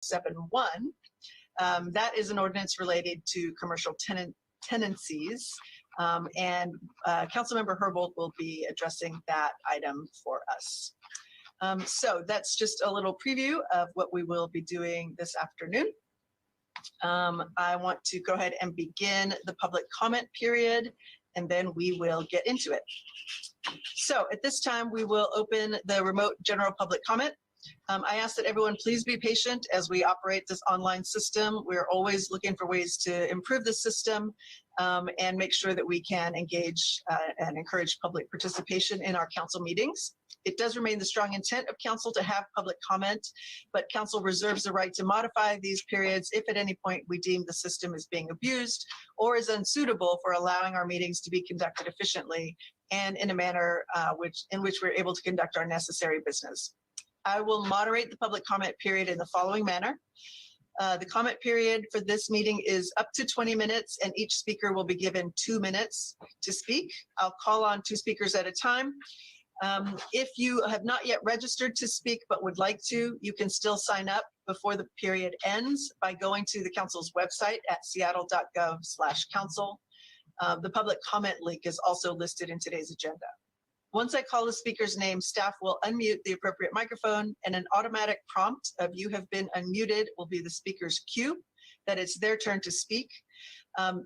71. That is an ordinance related to commercial tenancies, and Councilmember Herbold will be addressing that item for us. So that's just a little preview of what we will be doing this afternoon. I want to go ahead and begin the public comment period, and then we will get into it. So at this time, we will open the remote general public comment. I ask that everyone please be patient as we operate this online system. We're always looking for ways to improve the system and make sure that we can engage and encourage public participation in our council meetings. It does remain the strong intent of council to have public comment, but council reserves the right to modify these periods if at any point we deem the system is being abused or is unsuitable for allowing our meetings to be conducted efficiently and in a manner in which we're able to conduct our necessary business. I will moderate the public comment period in the following manner. The comment period for this meeting is up to 20 minutes, and each speaker will be given 2 minutes to speak. I'll call on 2 speakers at a time. If you have not yet registered to speak but would like to, you can still sign up before the period ends by going to the council's website at seattle.gov/council. The public comment link is also listed in today's agenda. Once I call the speaker's name, staff will unmute the appropriate microphone, and an automatic prompt of "you have been unmuted" will be the speaker's cue that it's their turn to speak.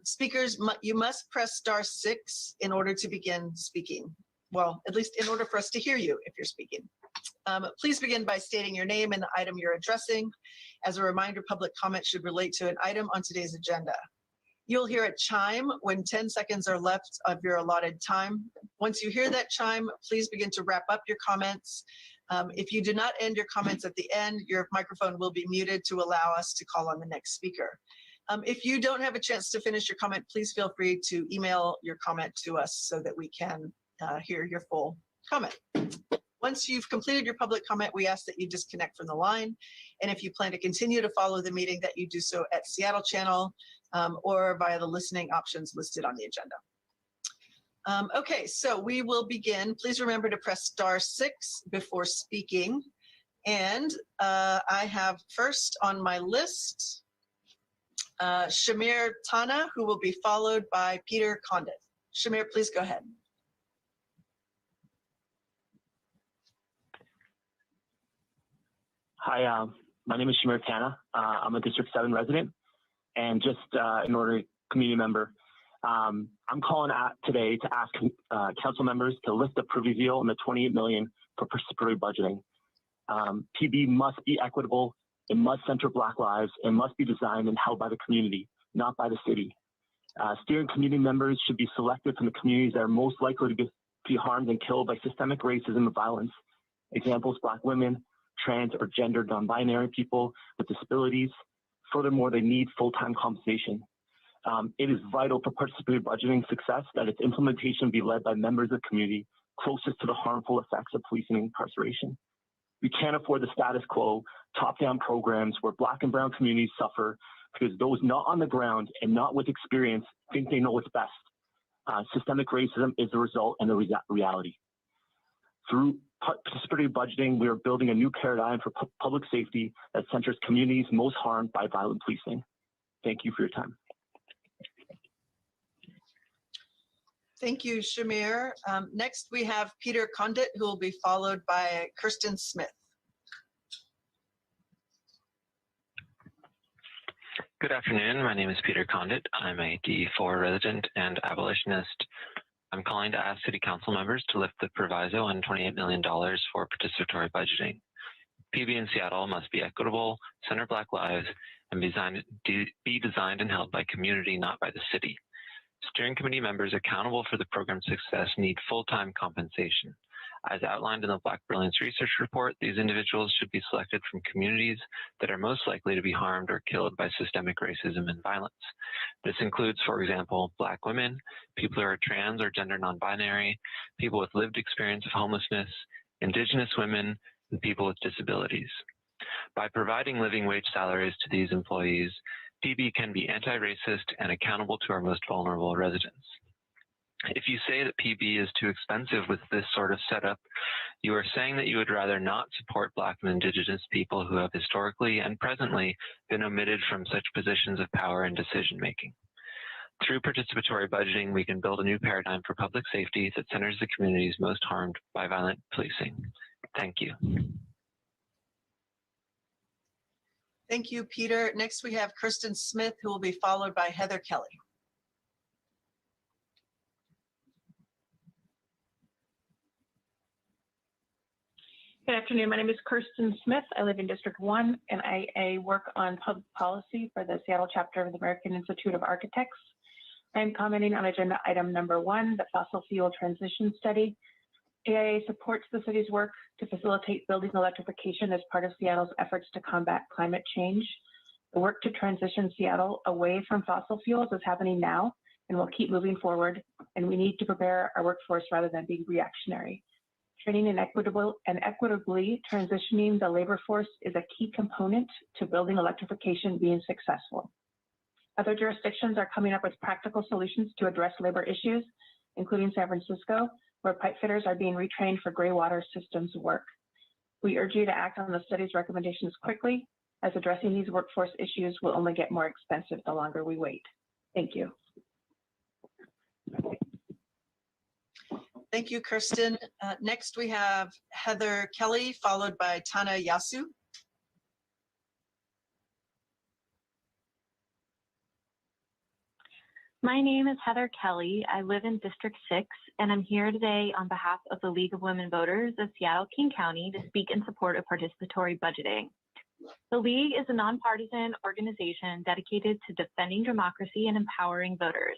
Speakers, you must press *6 in order to begin speaking. Well, at least in order for us to hear you if you're speaking. Please begin by stating your name and the item you're addressing. As a reminder, public comment should relate to an item on today's agenda. You'll hear a chime when 10 seconds are left of your allotted time. Once you hear that chime, please begin to wrap up your comments. If you do not end your comments at the end, your microphone will be muted to allow us to call on the next speaker. If you don't have a chance to finish your comment, please feel free to email your comment to us so that we can hear your full comment. Once you've completed your public comment, we ask that you disconnect from the line. And if you plan to continue to follow the meeting, that you do so at Seattle Channel or via the listening options listed on the agenda. Okay, so we will begin. Please remember to press *6 before speaking. And I have first on my list, Shamir Tana, who will be followed by Peter Condit. Shamir, please go ahead. Hi, my name is Shamir Tana. I'm a District 7 resident, and just in order, community member, I'm calling out today to ask council members to lift the provisional and the $28 million for participatory budgeting. PB must be equitable, it must center Black lives, it must be designed and held by the community, not by the city. Steering community members should be selected from the communities that are most likely to be harmed and killed by systemic racism and violence. Examples: Black women, trans or gender non-binary people with disabilities. Furthermore, they need full-time compensation. It is vital for participatory budgeting success that its implementation be led by members of the community closest to the harmful effects of policing and incarceration. We can't afford the status quo, top-down programs where Black and brown communities suffer because those not on the ground and not with experience think they know what's best. Systemic racism is the result and the reality. Through participatory budgeting, we are building a new paradigm for public safety that centers communities most harmed by violent policing. Thank you for your time. Thank you, Shamir. Next, we have Peter Condit, who will be followed by Kirsten Smith. Good afternoon. My name is Peter Condit. I'm a D4 resident and abolitionist. I'm calling to ask City Council members to lift the proviso on $28 million for participatory budgeting. PB in Seattle must be equitable, center Black lives, and be designed and held by community, not by the city. Steering committee members accountable for the program's success need full-time compensation. As outlined in the Black Brilliance Research Report, these individuals should be selected from communities that are most likely to be harmed or killed by systemic racism and violence. This includes, for example, Black women, people who are trans or gender non-binary, people with lived experience of homelessness, Indigenous women, and people with disabilities. By providing living wage salaries to these employees, PB can be anti-racist and accountable to our most vulnerable residents. If you say that PB is too expensive with this sort of setup, you are saying that you would rather not support Black and Indigenous people who have historically and presently been omitted from such positions of power and decision making. Through participatory budgeting, we can build a new paradigm for public safety that centers the communities most harmed by violent policing. Thank you. Thank you, Peter. Next, we have Kirsten Smith, who will be followed by Heather Kelly. Good afternoon. My name is Kirsten Smith. I live in District 1, and I work on public policy for the Seattle chapter of the American Institute of Architects. I'm commenting on agenda item number 1, the fossil fuel transition study. AIA supports the city's work to facilitate building electrification as part of Seattle's efforts to combat climate change. The work to transition Seattle away from fossil fuels is happening now and will keep moving forward, and we need to prepare our workforce rather than being reactionary. Training and equitably transitioning the labor force is a key component to building electrification being successful. Other jurisdictions are coming up with practical solutions to address labor issues, including San Francisco, where pipe fitters are being retrained for gray water systems work. We urge you to act on the study's recommendations quickly, as addressing these workforce issues will only get more expensive the longer we wait. Thank you. Thank you, Kirsten. Next, we have Heather Kelly, followed by Tana Yasu. My name is Heather Kelly. I live in District 6, and I'm here today on behalf of the League of Women Voters of Seattle-King County to speak in support of participatory budgeting. The League is a nonpartisan organization dedicated to defending democracy and empowering voters.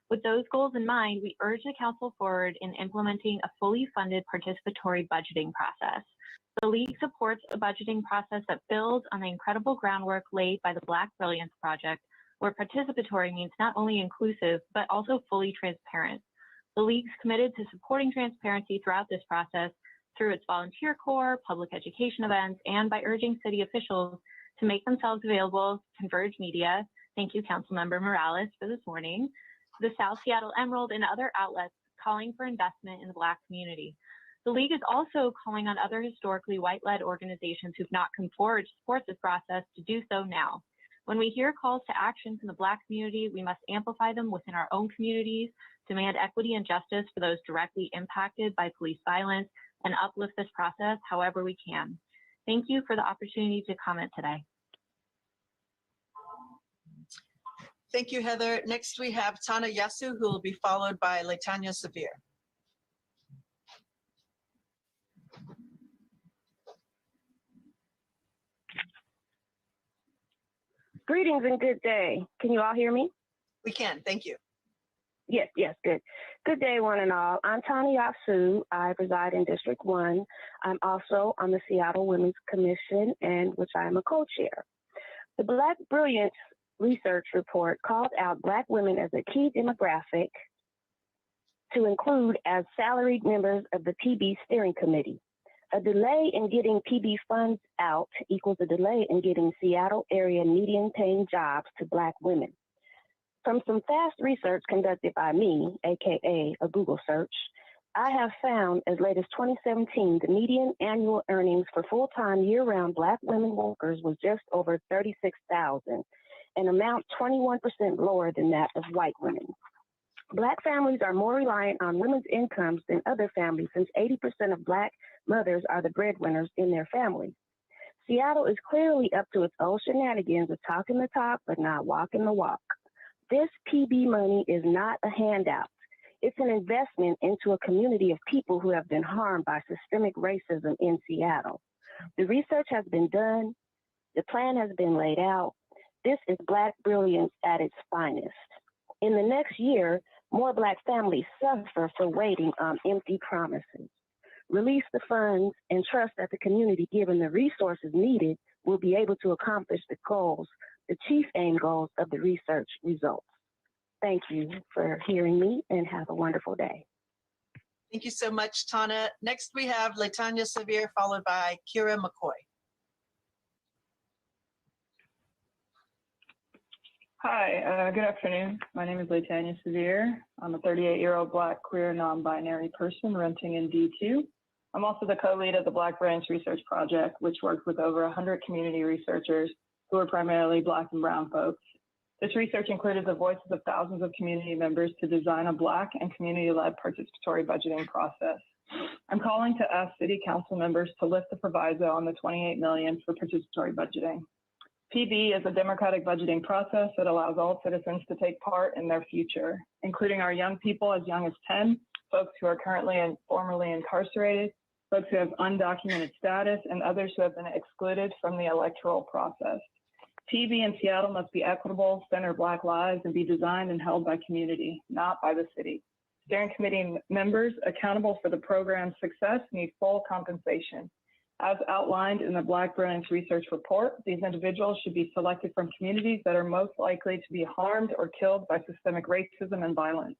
With those goals in mind, we urge the Council forward in implementing a fully funded participatory budgeting process. The League supports a budgeting process that builds on the incredible groundwork laid by the Black Brilliance Project, where participatory means not only inclusive, but also fully transparent. The League's committed to supporting transparency throughout this process through its volunteer corps, public education events, and by urging city officials to make themselves available to Converge Media. Thank you, Councilmember Morales, for this morning. The South Seattle Emerald and other outlets calling for investment in the Black community. The League is also calling on other historically white-led organizations who've not come forward to support this process to do so now. When we hear calls to action from the Black community, we must amplify them within our own communities, demand equity and justice for those directly impacted by police violence, and uplift this process however we can. Thank you for the opportunity to comment today. Thank you, Heather. Next, we have Tana Yasu, who will be followed by Latonya Savir. Greetings and good day. Can you all hear me? We can, thank you. Yes, good. Good day, one and all. I'm Tana Yasu. I reside in District 1. I'm also on the Seattle Women's Commission, and which I am a co-chair. The Black Brilliance Research Report called out Black women as a key demographic to include as salaried members of the PB Steering Committee. A delay in getting PB funds out equals a delay in getting Seattle area median paying jobs to Black women. From some fast research conducted by me, aka a Google search, I have found as late as 2017, the median annual earnings for full-time year-round Black women workers was just over $36,000, an amount 21% lower than that of white women. Black families are more reliant on women's incomes than other families, since 80% of Black mothers are the breadwinners in their families. Seattle is clearly up to its old shenanigans of talking the talk but not walking the walk. This PB money is not a handout. It's an investment into a community of people who have been harmed by systemic racism in Seattle. The research has been done. The plan has been laid out. This is Black brilliance at its finest. In the next year, more Black families suffer for waiting on empty promises. Release the funds and trust that the community, given the resources needed, will be able to accomplish the goals, the chief aim goals of the research results. Thank you for hearing me, and have a wonderful day. Thank you so much, Tana. Next, we have Latonya Savir, followed by Kira McCoy. Hi, good afternoon. My name is Latonya Savir. I'm a 38-year-old Black queer non-binary person renting in D2. I'm also the co-lead of the Black Branch Research Project, which worked with over 100 community researchers who are primarily Black and Brown folks. This research included the voices of thousands of community members to design a Black and community-led participatory budgeting process. I'm calling to ask City Council members to lift the proviso on the $28 million for participatory budgeting. PB is a democratic budgeting process that allows all citizens to take part in their future, including our young people as young as 10, folks who are currently and formerly incarcerated, folks who have undocumented status, and others who have been excluded from the electoral process. PB in Seattle must be equitable, center Black lives, and be designed and held by community, not by the city. Steering committee members accountable for the program's success need full compensation. As outlined in the Black Branch Research Report, these individuals should be selected from communities that are most likely to be harmed or killed by systemic racism and violence.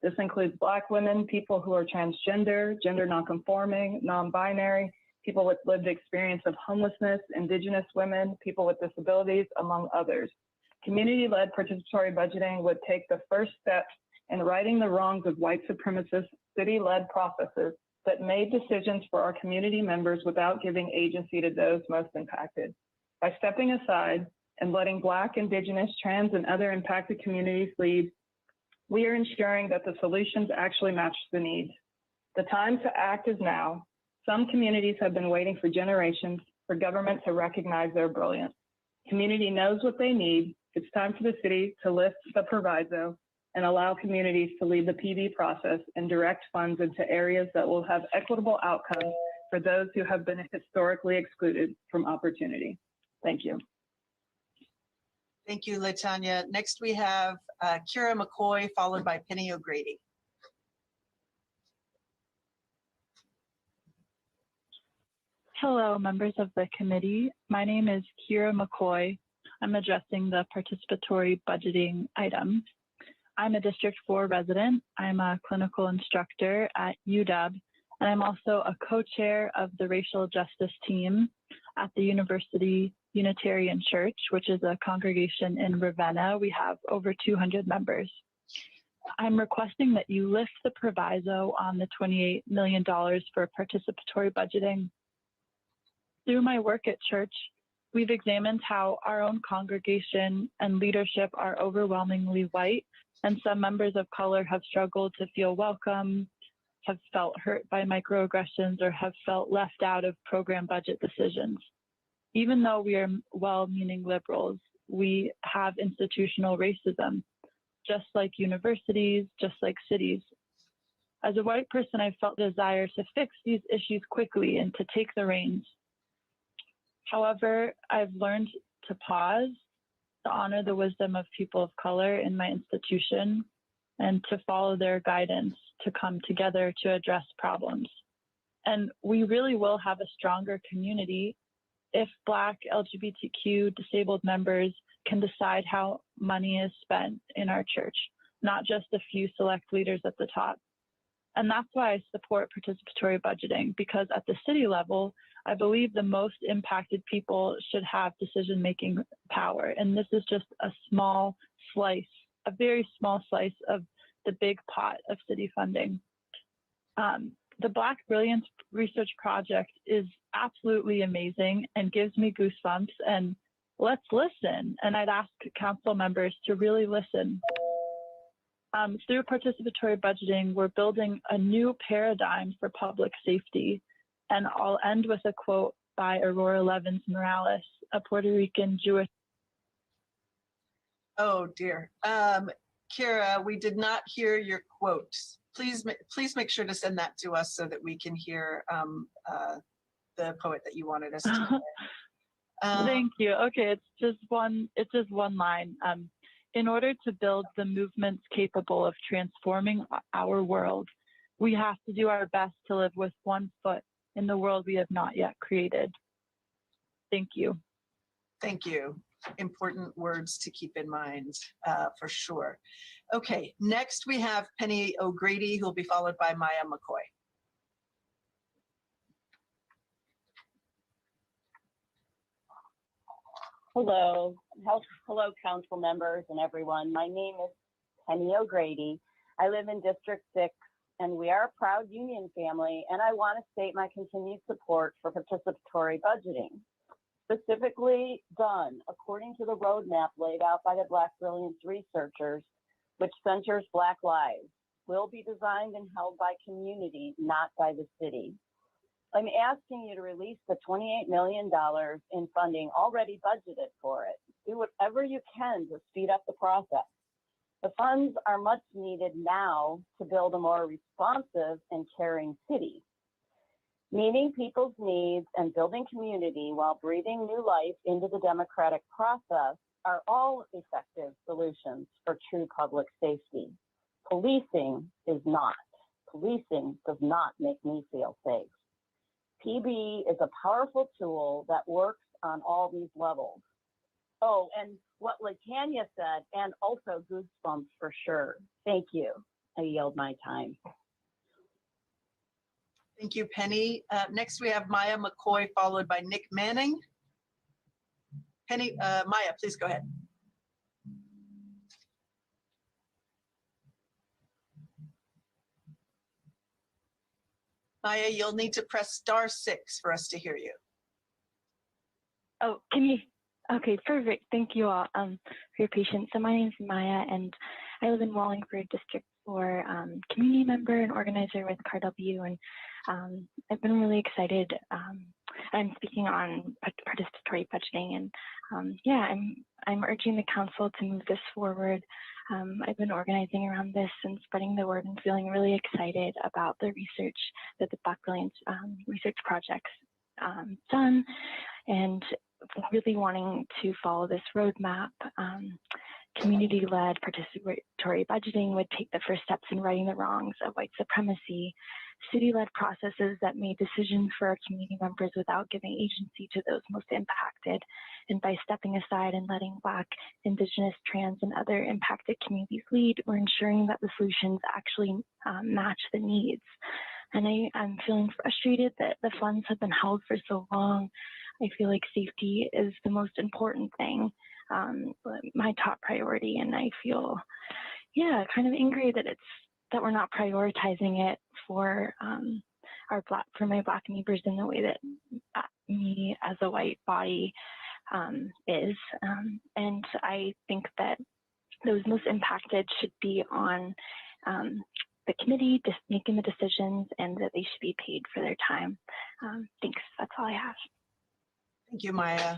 This includes Black women, people who are transgender, gender nonconforming, non-binary, people with lived experience of homelessness, Indigenous women, people with disabilities, among others. Community-led participatory budgeting would take the first steps in righting the wrongs of white supremacist city-led processes that made decisions for our community members without giving agency to those most impacted. By stepping aside and letting Black, Indigenous, trans, and other impacted communities lead, we are ensuring that the solutions actually match the needs. The time to act is now. Some communities have been waiting for generations for government to recognize their brilliance. Community knows what they need. It's time for the city to lift the proviso and allow communities to lead the PB process and direct funds into areas that will have equitable outcomes for those who have been historically excluded from opportunity. Thank you. Thank you, Latonya. Next, we have Kira McCoy, followed by Penny O'Grady. Hello, members of the committee. My name is Kira McCoy. I'm addressing the participatory budgeting item. I'm a District 4 resident. I'm a clinical instructor at UW, and I'm also a co-chair of the racial justice team at the University Unitarian Church, which is a congregation in Ravenna. We have over 200 members. I'm requesting that you lift the proviso on the $28 million for participatory budgeting. Through my work at church, we've examined how our own congregation and leadership are overwhelmingly white, and some members of color have struggled to feel welcome, have felt hurt by microaggressions, or have felt left out of program budget decisions. Even though we are well-meaning liberals, we have institutional racism, just like universities, just like cities. As a white person, I felt a desire to fix these issues quickly and to take the reins. However, I've learned to pause, to honor the wisdom of people of color in my institution, and to follow their guidance to come together to address problems. And we really will have a stronger community if Black, LGBTQ, disabled members can decide how money is spent in our church, not just a few select leaders at the top. And that's why I support participatory budgeting, because at the city level, I believe the most impacted people should have decision-making power. And this is just a small slice, a very small slice of the big pot of city funding. The Black Brilliance Research Project is absolutely amazing and gives me goosebumps, and let's listen. And I'd ask council members to really listen. Through participatory budgeting, we're building a new paradigm for public safety. And I'll end with a quote by Aurora Levins Morales, a Puerto Rican Jewish. Oh dear. Kira, we did not hear your quote. Please make sure to send that to us so that we can hear the poet that you wanted us to hear. Thank you. Okay, it's just one line. In order to build the movements capable of transforming our world, we have to do our best to live with one foot in the world we have not yet created. Thank you. Thank you. Important words to keep in mind, for sure. Okay, next we have Penny O'Grady, who will be followed by Maya McCoy. Hello, hello, council members and everyone. My name is Tana O Grady. I live in District 6, and we are a proud union family, and I want to state my continued support for participatory budgeting, specifically done according to the roadmap laid out by the Black Brilliance researchers, which centers Black lives, will be designed and held by community, not by the city. I'm asking you to release the $28 million in funding already budgeted for it. Do whatever you can to speed up the process. The funds are much needed now to build a more responsive and caring city. Meeting people's needs and building community while breathing new life into the democratic process are all effective solutions for true public safety. Policing is not. Policing does not make me feel safe. PB is a powerful tool that works on all these levels. Oh, and what Latonya said, and also goosebumps for sure. Thank you. I yield my time. Thank you, Penny. Next, we have Maya McCoy, followed by Nick Manning. Penny, Maya, please go ahead. Maya, you'll need to press *6 for us to hear you. Oh, can you? Okay, perfect. Thank you all for your patience. So my name is Maya, and I live in Wallingford, District 4, community member and organizer with CARW, and I've been really excited. I'm speaking on participatory budgeting, and yeah, I'm urging the council to move this forward. I've been organizing around this and spreading the word and feeling really excited about the research that the Black Brilliance research project's done, and really wanting to follow this roadmap. Community-led participatory budgeting would take the first steps in righting the wrongs of white supremacy. City-led processes that made decisions for our community members without giving agency to those most impacted. And by stepping aside and letting Black, Indigenous, trans, and other impacted communities lead, we're ensuring that the solutions actually match the needs. And I'm feeling frustrated that the funds have been held for so long. I feel like safety is the most important thing, my top priority, and I feel, yeah, kind of angry that we're not prioritizing it for my Black neighbors in the way that me as a white body is, and I think that those most impacted should be on the committee just making the decisions, and that they should be paid for their time. Thanks. That's all I have. Thank you, Maya.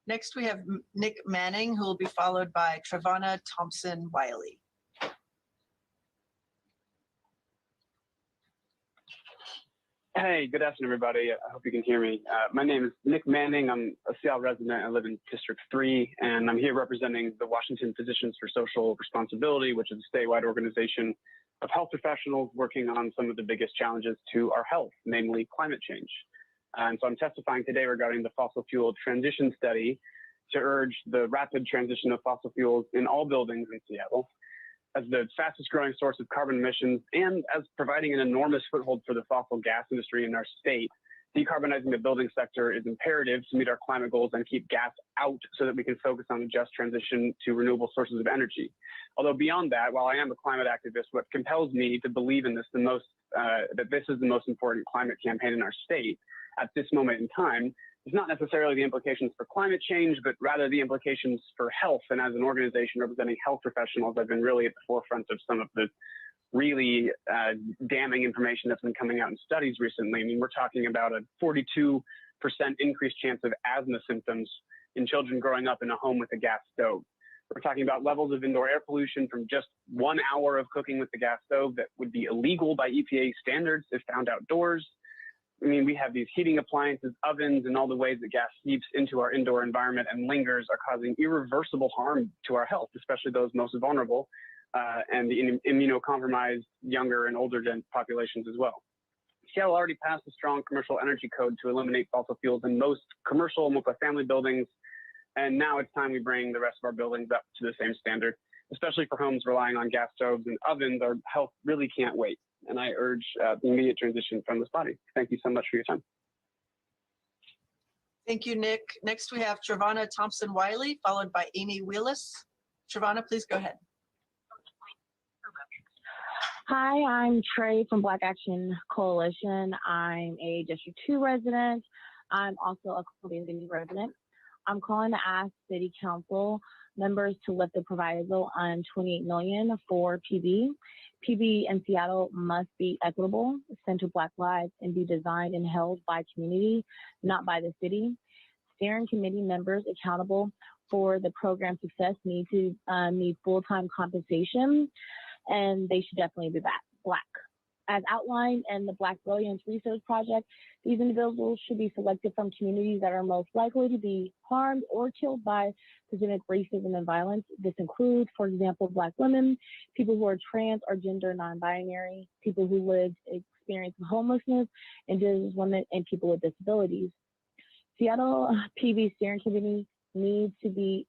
Next, we have Nick Manning, who will be followed by Trevana Thompson-Wiley. Hey, good afternoon, everybody. I hope you can hear me. My name is Nick Manning. I'm a Seattle resident. I live in District 3, and I'm here representing the Washington Physicians for Social Responsibility, which is a statewide organization of health professionals working on some of the biggest challenges to our health, namely climate change. And so I'm testifying today regarding the fossil fuel transition study to urge the rapid transition of fossil fuels in all buildings in Seattle as the fastest growing source of carbon emissions, and as providing an enormous foothold for the fossil gas industry in our state. Decarbonizing the building sector is imperative to meet our climate goals and keep gas out so that we can focus on the just transition to renewable sources of energy. Although beyond that, while I am a climate activist, what compels me to believe in this that this is the most important climate campaign in our state at this moment in time is not necessarily the implications for climate change, but rather the implications for health. And as an organization representing health professionals, I've been really at the forefront of some of the really damning information that's been coming out in studies recently. I mean, we're talking about a 42% increased chance of asthma symptoms in children growing up in a home with a gas stove. We're talking about levels of indoor air pollution from just 1 hour of cooking with the gas stove that would be illegal by EPA standards if found outdoors. I mean, we have these heating appliances, ovens, and all the ways that gas seeps into our indoor environment and lingers are causing irreversible harm to our health, especially those most vulnerable and the immunocompromised younger and older populations as well. Seattle already passed a strong commercial energy code to eliminate fossil fuels in most commercial multifamily buildings, and now it's time we bring the rest of our buildings up to the same standard, especially for homes relying on gas stoves and ovens. Our health really can't wait. And I urge the immediate transition from this body. Thank you so much for your time. Thank you, Nick. Next, we have Trevana Thompson-Wiley, followed by Amy Wheelis. Trevana, please go ahead. Hi, I'm Trey from Black Action Coalition. I'm a District 2 resident. I'm also a Columbia resident. I'm calling to ask City Council members to lift the proviso on $28 million for PB. PB in Seattle must be equitable, center Black lives, and be designed and held by community, not by the city. Steering committee members accountable for the program success need full-time compensation, and they should definitely be Black. As outlined in the Black Brilliance Research Project, these individuals should be selected from communities that are most likely to be harmed or killed by systemic racism and violence. This includes, for example, Black women, people who are trans or gender non-binary, people who experience homelessness, Indigenous women, and people with disabilities. Seattle PB Steering Committee needs to be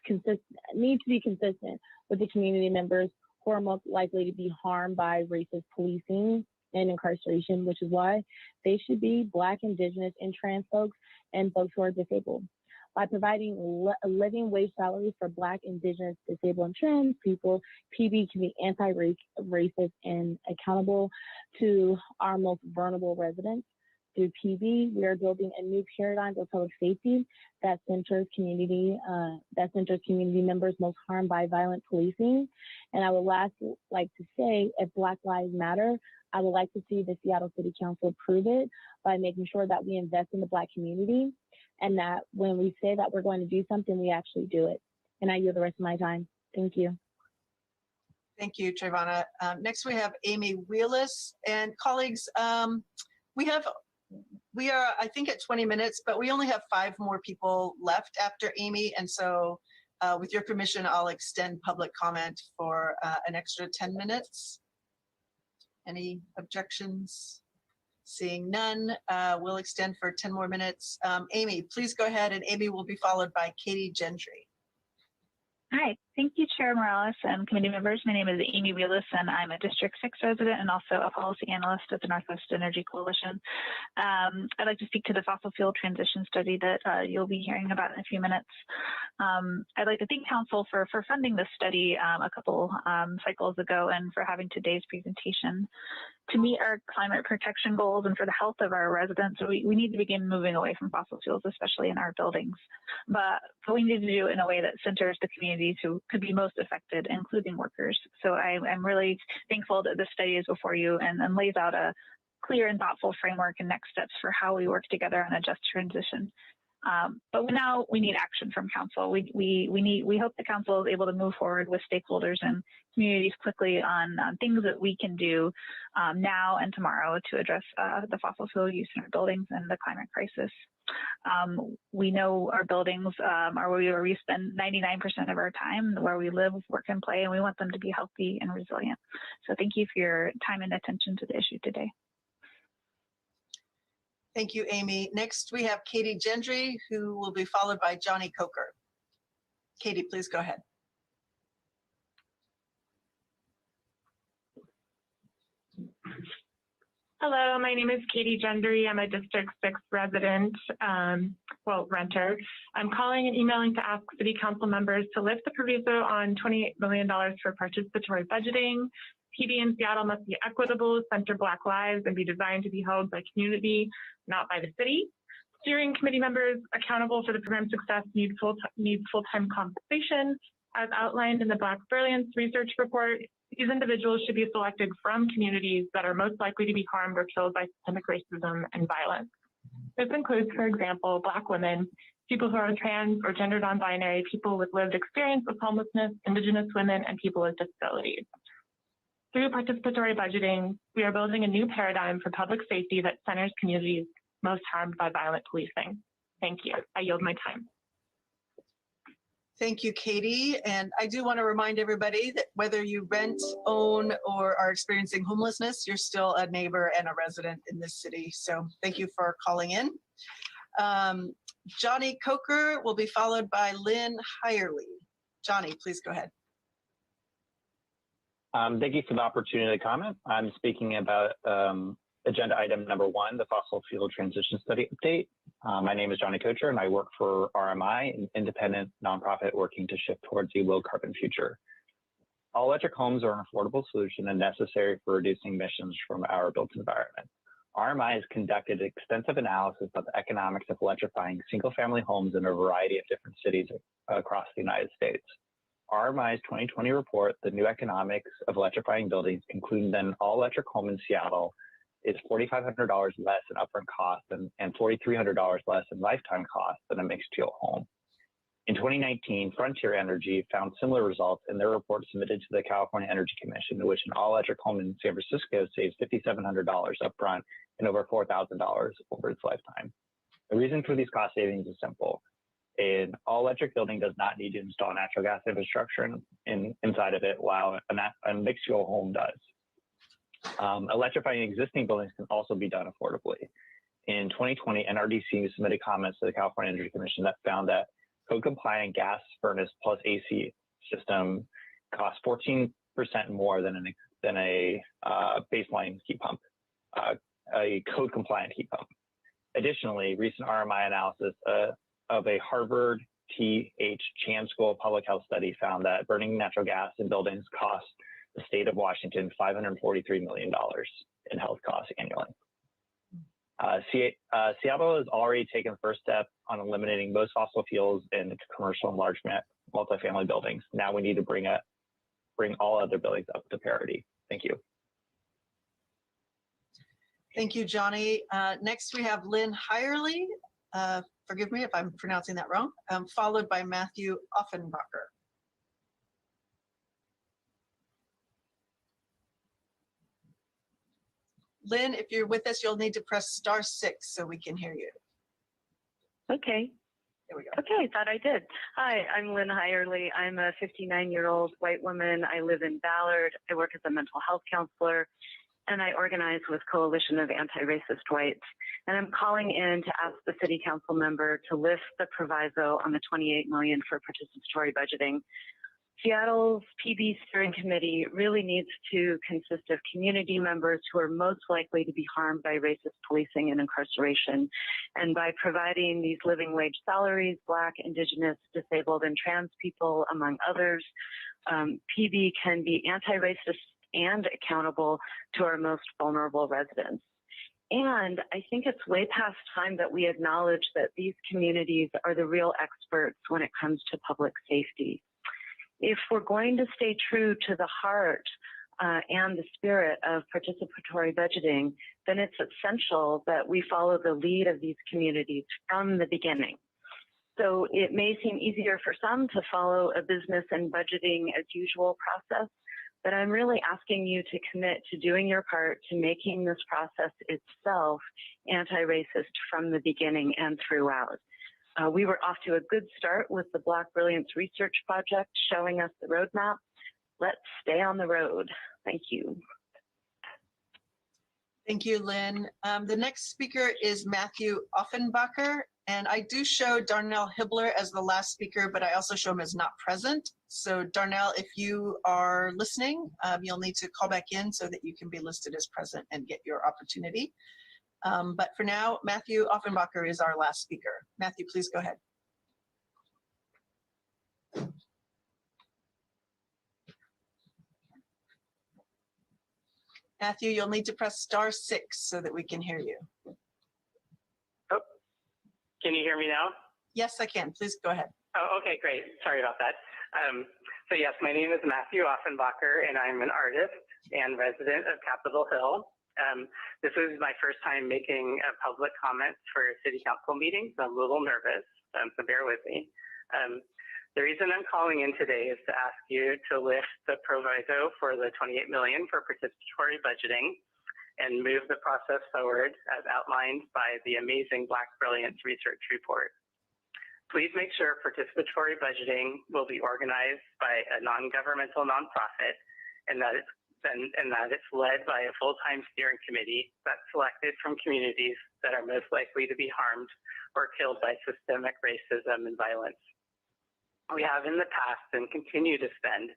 consistent with the community members who are most likely to be harmed by racist policing and incarceration, which is why they should be Black, Indigenous, and trans folks and folks who are disabled. By providing living wage salaries for Black, Indigenous, disabled, and trans people, PB can be anti-racist and accountable to our most vulnerable residents. Through PB, we are building a new paradigm of public safety that centers community members most harmed by violent policing. And I would lastly like to say, if Black Lives Matter, I would like to see the Seattle City Council prove it by making sure that we invest in the Black community, and that when we say that we're going to do something, we actually do it. And I yield the rest of my time. Thank you. Thank you, Trevana. Next, we have Amy Wheelis. And colleagues, we are, I think, at 20 minutes, but we only have 5 more people left after Amy. And so with your permission, I'll extend public comment for an extra 10 minutes. Any objections? Seeing none, we'll extend for 10 more minutes. Amy, please go ahead, and Amy will be followed by Katie Gendry. Hi, thank you, Chair Morales and committee members. My name is Amy Wheelis, and I'm a District 6 resident and also a policy analyst at the Northwest Energy Coalition. I'd like to speak to the fossil fuel transition study that you'll be hearing about in a few minutes. I'd like to thank Council for funding this study a couple cycles ago and for having today's presentation. To meet our climate protection goals and for the health of our residents, we need to begin moving away from fossil fuels, especially in our buildings. But we need to do it in a way that centers the communities who could be most affected, including workers. So I'm really thankful that this study is before you and lays out a clear and thoughtful framework and next steps for how we work together on a just transition. But now we need action from Council. We hope the Council is able to move forward with stakeholders and communities quickly on things that we can do now and tomorrow to address the fossil fuel use in our buildings and the climate crisis. We know our buildings are where we spend 99% of our time, where we live, work, and play, and we want them to be healthy and resilient. So thank you for your time and attention to the issue today. Thank you, Amy. Next, we have Katie Gendry, who will be followed by Johnny Kocher. Katie, please go ahead. Hello, my name is Katie Gendry. I'm a District 6 resident, renter. I'm calling and emailing to ask City Council members to lift the proviso on $28 million for participatory budgeting. PB in Seattle must be equitable, center Black lives, and be designed to be held by community, not by the city. Steering committee members accountable for the program success need full-time compensation. As outlined in the Black Brilliance Research Report, these individuals should be selected from communities that are most likely to be harmed or killed by systemic racism and violence. This includes, for example, Black women, people who are trans or gender non-binary, people with lived experience with homelessness, Indigenous women, and people with disabilities. Through participatory budgeting, we are building a new paradigm for public safety that centers communities most harmed by violent policing. Thank you. I yield my time. Thank you, Katie. And I do want to remind everybody that whether you rent, own, or are experiencing homelessness, you're still a neighbor and a resident in this city. So thank you for calling in. Johnny Kocher will be followed by Lynn Hirely. Johnny, please go ahead. Thank you for the opportunity to comment. I'm speaking about agenda item number 1, the fossil fuel transition study update. My name is Johnny Kocher, and I work for RMI, an independent nonprofit working to shift towards a low carbon future. All electric homes are an affordable solution and necessary for reducing emissions from our built environment. RMI has conducted extensive analysis of the economics of electrifying single-family homes in a variety of different cities across the United States. RMI's 2020 report, The New Economics of Electrifying Buildings, concluding that an all-electric home in Seattle is $4,500 less in upfront cost and $4,300 less in lifetime cost than a mixed-fuel home. In 2019, Frontier Energy found similar results in their report submitted to the California Energy Commission, in which an all-electric home in San Francisco saves $5,700 upfront and over $4,000 over its lifetime. The reason for these cost savings is simple. An all-electric building does not need to install natural gas infrastructure inside of it, while a mixed-fuel home does. Electrifying existing buildings can also be done affordably. In 2020, NRDC submitted comments to the California Energy Commission that found that code-compliant gas furnace plus AC system costs 14% more than a baseline heat pump, a code-compliant heat pump. Additionally, recent RMI analysis of a Harvard T.H. Chan School of Public Health study found that burning natural gas in buildings costs the state of Washington $543 million in health costs annually. Seattle has already taken the first step on eliminating most fossil fuels in commercial and large multifamily buildings. Now we need to bring all other buildings up to parity. Thank you. Thank you, Johnny. Next, we have Lynn Hirely. Forgive me if I'm pronouncing that wrong, followed by Matthew Offenbacher. Lynn, if you're with us, you'll need to press *6 so we can hear you. Okay. There we go. Okay, I thought I did. Hi, I'm Lynn Hirely. I'm a 59-year-old white woman. I live in Ballard. I work as a mental health counselor, and I organize with Coalition of Anti-Racist Whites. And I'm calling in to ask the city council member to lift the proviso on the $28 million for participatory budgeting. Seattle's PB steering committee really needs to consist of community members who are most likely to be harmed by racist policing and incarceration. And by providing these living wage salaries, Black, Indigenous, disabled, and trans people, among others, PB can be anti-racist and accountable to our most vulnerable residents. And I think it's way past time that we acknowledge that these communities are the real experts when it comes to public safety. If we're going to stay true to the heart and the spirit of participatory budgeting, then it's essential that we follow the lead of these communities from the beginning. So it may seem easier for some to follow a business and budgeting as usual process, but I'm really asking you to commit to doing your part to making this process itself anti-racist from the beginning and throughout. We were off to a good start with the Black Brilliance Research Project showing us the roadmap. Let's stay on the road. Thank you. Thank you, Lynn. The next speaker is Matthew Offenbacher, and I do show Darnell Hibbler as the last speaker, but I also show him as not present. So Darnell, if you are listening, you'll need to call back in so that you can be listed as present and get your opportunity. But for now, Matthew Offenbacher is our last speaker. Matthew, please go ahead. Matthew, you'll need to press *6 so that we can hear you. Oh, can you hear me now? Yes, I can. Please go ahead. Oh, okay, great. Sorry about that. So yes, my name is Matthew Offenbacher, and I'm an artist and resident of Capitol Hill. This is my first time making a public comment for a city council meeting, so I'm a little nervous, so bear with me. The reason I'm calling in today is to ask you to lift the proviso for the $28 million for participatory budgeting and move the process forward as outlined by the amazing Black Brilliance Research Report. Please make sure participatory budgeting will be organized by a non-governmental nonprofit and that it's led by a full-time steering committee that's selected from communities that are most likely to be harmed or killed by systemic racism and violence. We have in the past and continue to spend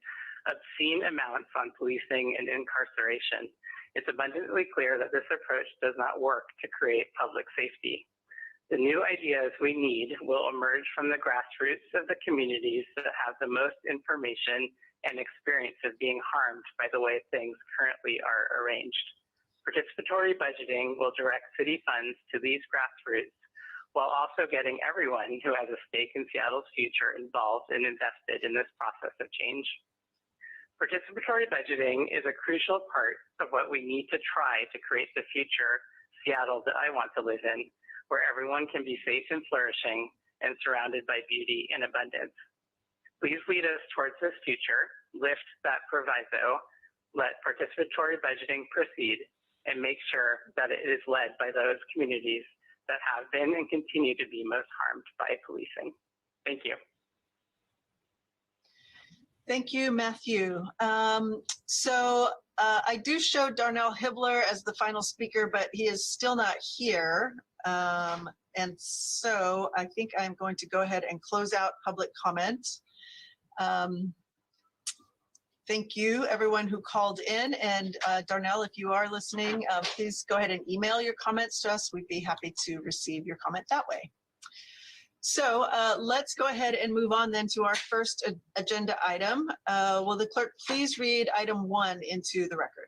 obscene amounts on policing and incarceration. It's abundantly clear that this approach does not work to create public safety. The new ideas we need will emerge from the grassroots of the communities that have the most information and experience of being harmed by the way things currently are arranged. Participatory budgeting will direct city funds to these grassroots while also getting everyone who has a stake in Seattle's future involved and invested in this process of change. Participatory budgeting is a crucial part of what we need to try to create the future Seattle that I want to live in, where everyone can be safe and flourishing and surrounded by beauty and abundance. Please lead us towards this future, lift that proviso, let participatory budgeting proceed, and make sure that it is led by those communities that have been and continue to be most harmed by policing. Thank you. Thank you, Matthew. I do show Darnell Hibbler as the final speaker, but he is still not here. And so I think I'm going to go ahead and close out public comment. Thank you, everyone who called in. And Darnell, if you are listening, please go ahead and email your comments to us. We'd be happy to receive your comment that way. So let's go ahead and move on then to our first agenda item. Will the clerk please read item 1 into the record?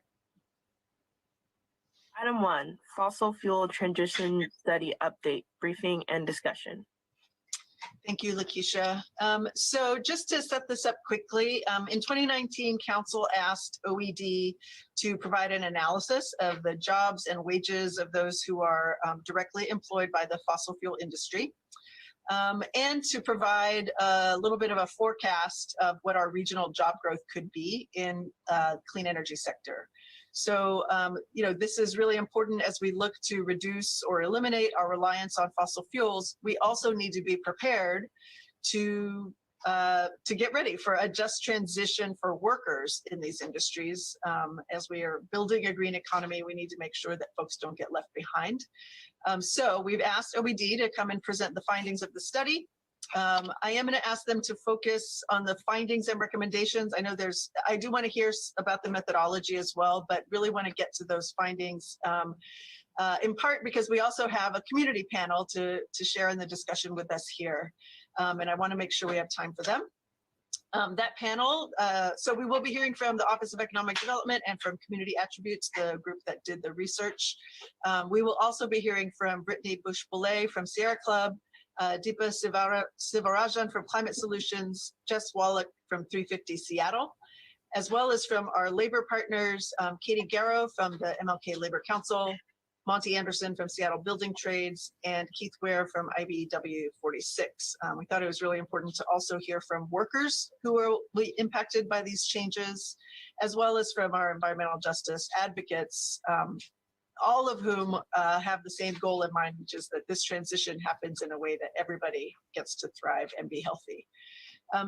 Item 1, Fossil Fuel Transition Study Update, Briefing and Discussion. Thank you, Lakeisha. So just to set this up quickly, in 2019, Council asked OED to provide an analysis of the jobs and wages of those who are directly employed by the fossil fuel industry, and to provide a little bit of a forecast of what our regional job growth could be in clean energy sector. So, this is really important as we look to reduce or eliminate our reliance on fossil fuels. We also need to be prepared to get ready for a just transition for workers in these industries. As we are building a green economy, we need to make sure that folks don't get left behind. So we've asked OED to come and present the findings of the study. I am going to ask them to focus on the findings and recommendations. I know I do want to hear about the methodology as well, but really want to get to those findings in part because we also have a community panel to share in the discussion with us here. And I want to make sure we have time for them. That panel, so we will be hearing from the Office of Economic Development and from Community Attributes, the group that did the research. We will also be hearing from Brittany Bush-Boulay from Sierra Club, Deepa Sivarajan from Climate Solutions, Jess Wallach from 350 Seattle, as well as from our labor partners, Katie Garrow from the MLK Labor Council, Monty Anderson from Seattle Building Trades, and Keith Ware from IBEW 46. We thought it was really important to also hear from workers who are impacted by these changes, as well as from our environmental justice advocates, all of whom have the same goal in mind, which is that this transition happens in a way that everybody gets to thrive and be healthy.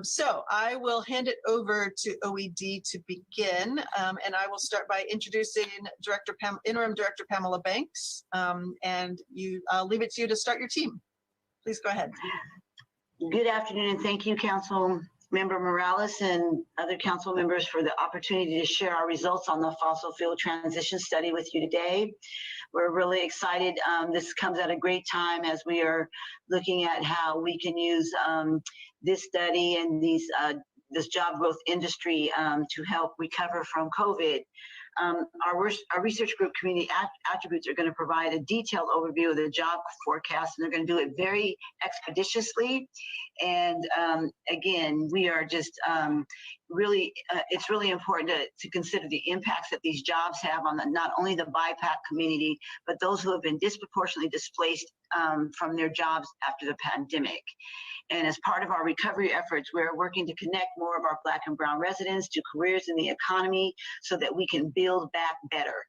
So I will hand it over to OED to begin, and I will start by introducing Interim Director Pamela Banks, and I'll leave it to you to start your team. Please go ahead. Good afternoon, and thank you, Councilmember Morales and other council members for the opportunity to share our results on the fossil fuel transition study with you today. We're really excited. This comes at a great time as we are looking at how we can use this study and this job growth industry to help recover from COVID. Our research group, Community Attributes, are going to provide a detailed overview of the job forecast, and they're going to do it very expeditiously. And again, we are just really, it's really important to consider the impacts that these jobs have on not only the BIPAC community, but those who have been disproportionately displaced from their jobs after the pandemic. And as part of our recovery efforts, we're working to connect more of our Black and Brown residents to careers in the economy so that we can build back better.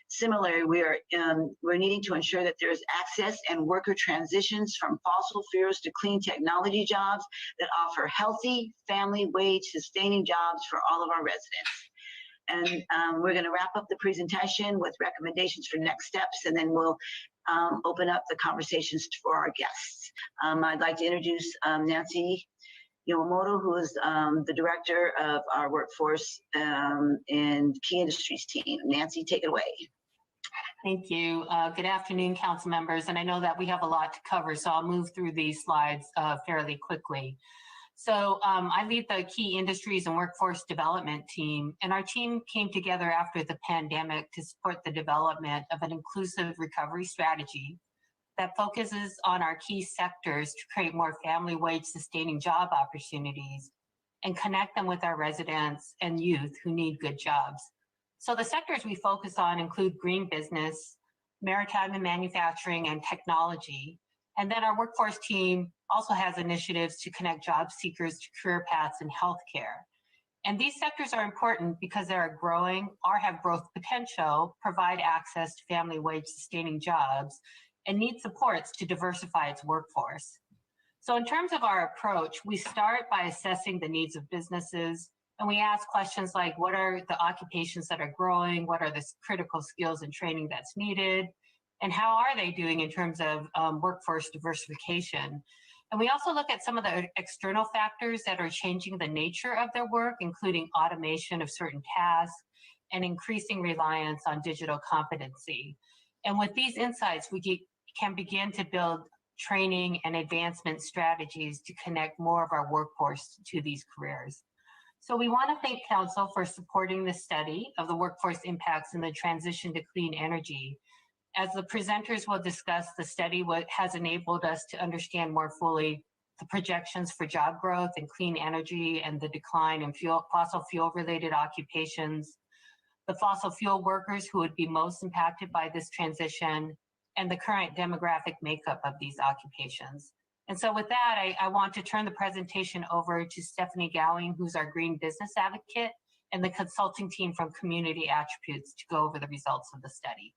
Similarly, we're needing to ensure that there is access and worker transitions from fossil fuels to clean technology jobs that offer healthy, family wage sustaining jobs for all of our residents. And we're going to wrap up the presentation with recommendations for next steps, and then we'll open up the conversations for our guests. I'd like to introduce Nancy Yamamoto, who is the director of our workforce and key industries team. Nancy, take it away. Thank you. Good afternoon, council members. And I know that we have a lot to cover, so I'll move through these slides fairly quickly. So I lead the Key Industries and Workforce Development team, and our team came together after the pandemic to support the development of an inclusive recovery strategy that focuses on our key sectors to create more family wage sustaining job opportunities and connect them with our residents and youth who need good jobs. So the sectors we focus on include green business, maritime and manufacturing, and technology. And then our workforce team also has initiatives to connect job seekers to career paths in healthcare. And these sectors are important because they are growing or have growth potential, provide access to family wage sustaining jobs, and need supports to diversify its workforce. So in terms of our approach, we start by assessing the needs of businesses, and we ask questions like, what are the occupations that are growing? What are the critical skills and training that's needed? And how are they doing in terms of workforce diversification? And we also look at some of the external factors that are changing the nature of their work, including automation of certain tasks and increasing reliance on digital competency. And with these insights, we can begin to build training and advancement strategies to connect more of our workforce to these careers. So we want to thank Council for supporting this study of the workforce impacts in the transition to clean energy. As the presenters will discuss, the study has enabled us to understand more fully the projections for job growth and clean energy and the decline in fossil fuel related occupations, the fossil fuel workers who would be most impacted by this transition, and the current demographic makeup of these occupations. And so with that, I want to turn the presentation over to Stephanie Gowing, who's our green business advocate, and the consulting team from Community Attributes to go over the results of the study.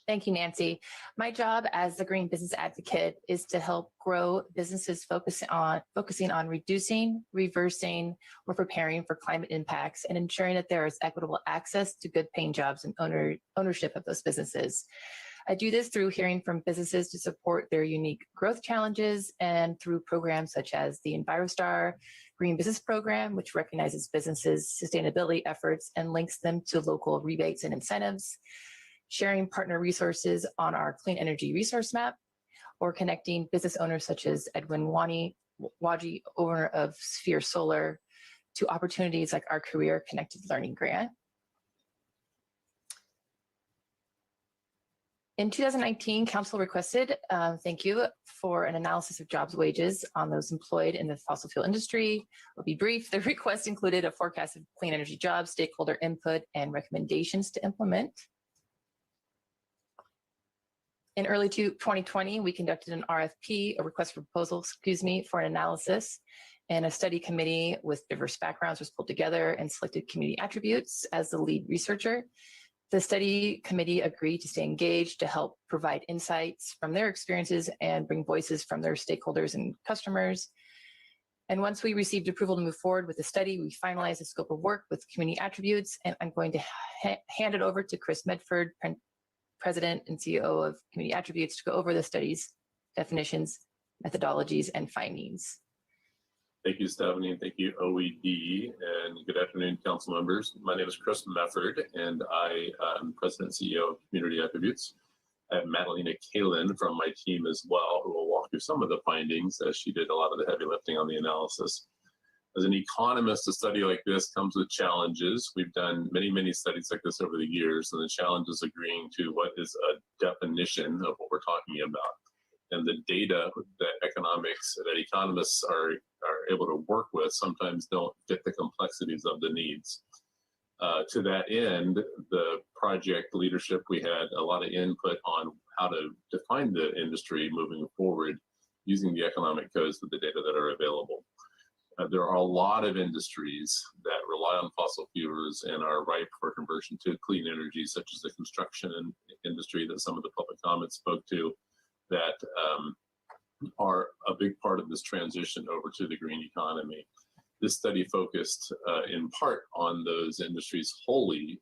Thank you, Nancy. My job as the Green Business Advocate is to help grow businesses focusing on reducing, reversing, or preparing for climate impacts and ensuring that there is equitable access to good paying jobs and ownership of those businesses. I do this through hearing from businesses to support their unique growth challenges and through programs such as the EnviroStar Green Business Program, which recognizes businesses' sustainability efforts and links them to local rebates and incentives, sharing partner resources on our clean energy resource map, or connecting business owners such as Edwin Waji, owner of Sphere Solar, to opportunities like our Career Connected Learning Grant. In 2019, Council requested, thank you, for an analysis of jobs wages on those employed in the fossil fuel industry. I'll be brief. The request included a forecast of clean energy jobs, stakeholder input, and recommendations to implement. In early 2020, we conducted an RFP, a request for proposal, for an analysis, and a study committee with diverse backgrounds was pulled together and selected Community Attributes as the lead researcher. The study committee agreed to stay engaged to help provide insights from their experiences and bring voices from their stakeholders and customers. And once we received approval to move forward with the study, we finalized the scope of work with Community Attributes, and I'm going to hand it over to Chris Medford, President and CEO of Community Attributes, to go over the study's definitions, methodologies, and findings. Thank you, Stephanie, and thank you, OED, and good afternoon, council members. My name is Chris Medford, and I am President and CEO of Community Attributes. I have Madalena Kalin from my team as well, who will walk through some of the findings, as she did a lot of the heavy lifting on the analysis. As an economist, a study like this comes with challenges. We've done many, many studies like this over the years, and the challenge is agreeing to what is a definition of what we're talking about. And the data that economists are able to work with sometimes don't fit the complexities of the needs. To that end, the project leadership, we had a lot of input on how to define the industry moving forward using the economic codes with the data that are available. There are a lot of industries that rely on fossil fuels and are ripe for conversion to clean energy, such as the construction industry that some of the public comments spoke to, that are a big part of this transition over to the green economy. This study focused in part on those industries wholly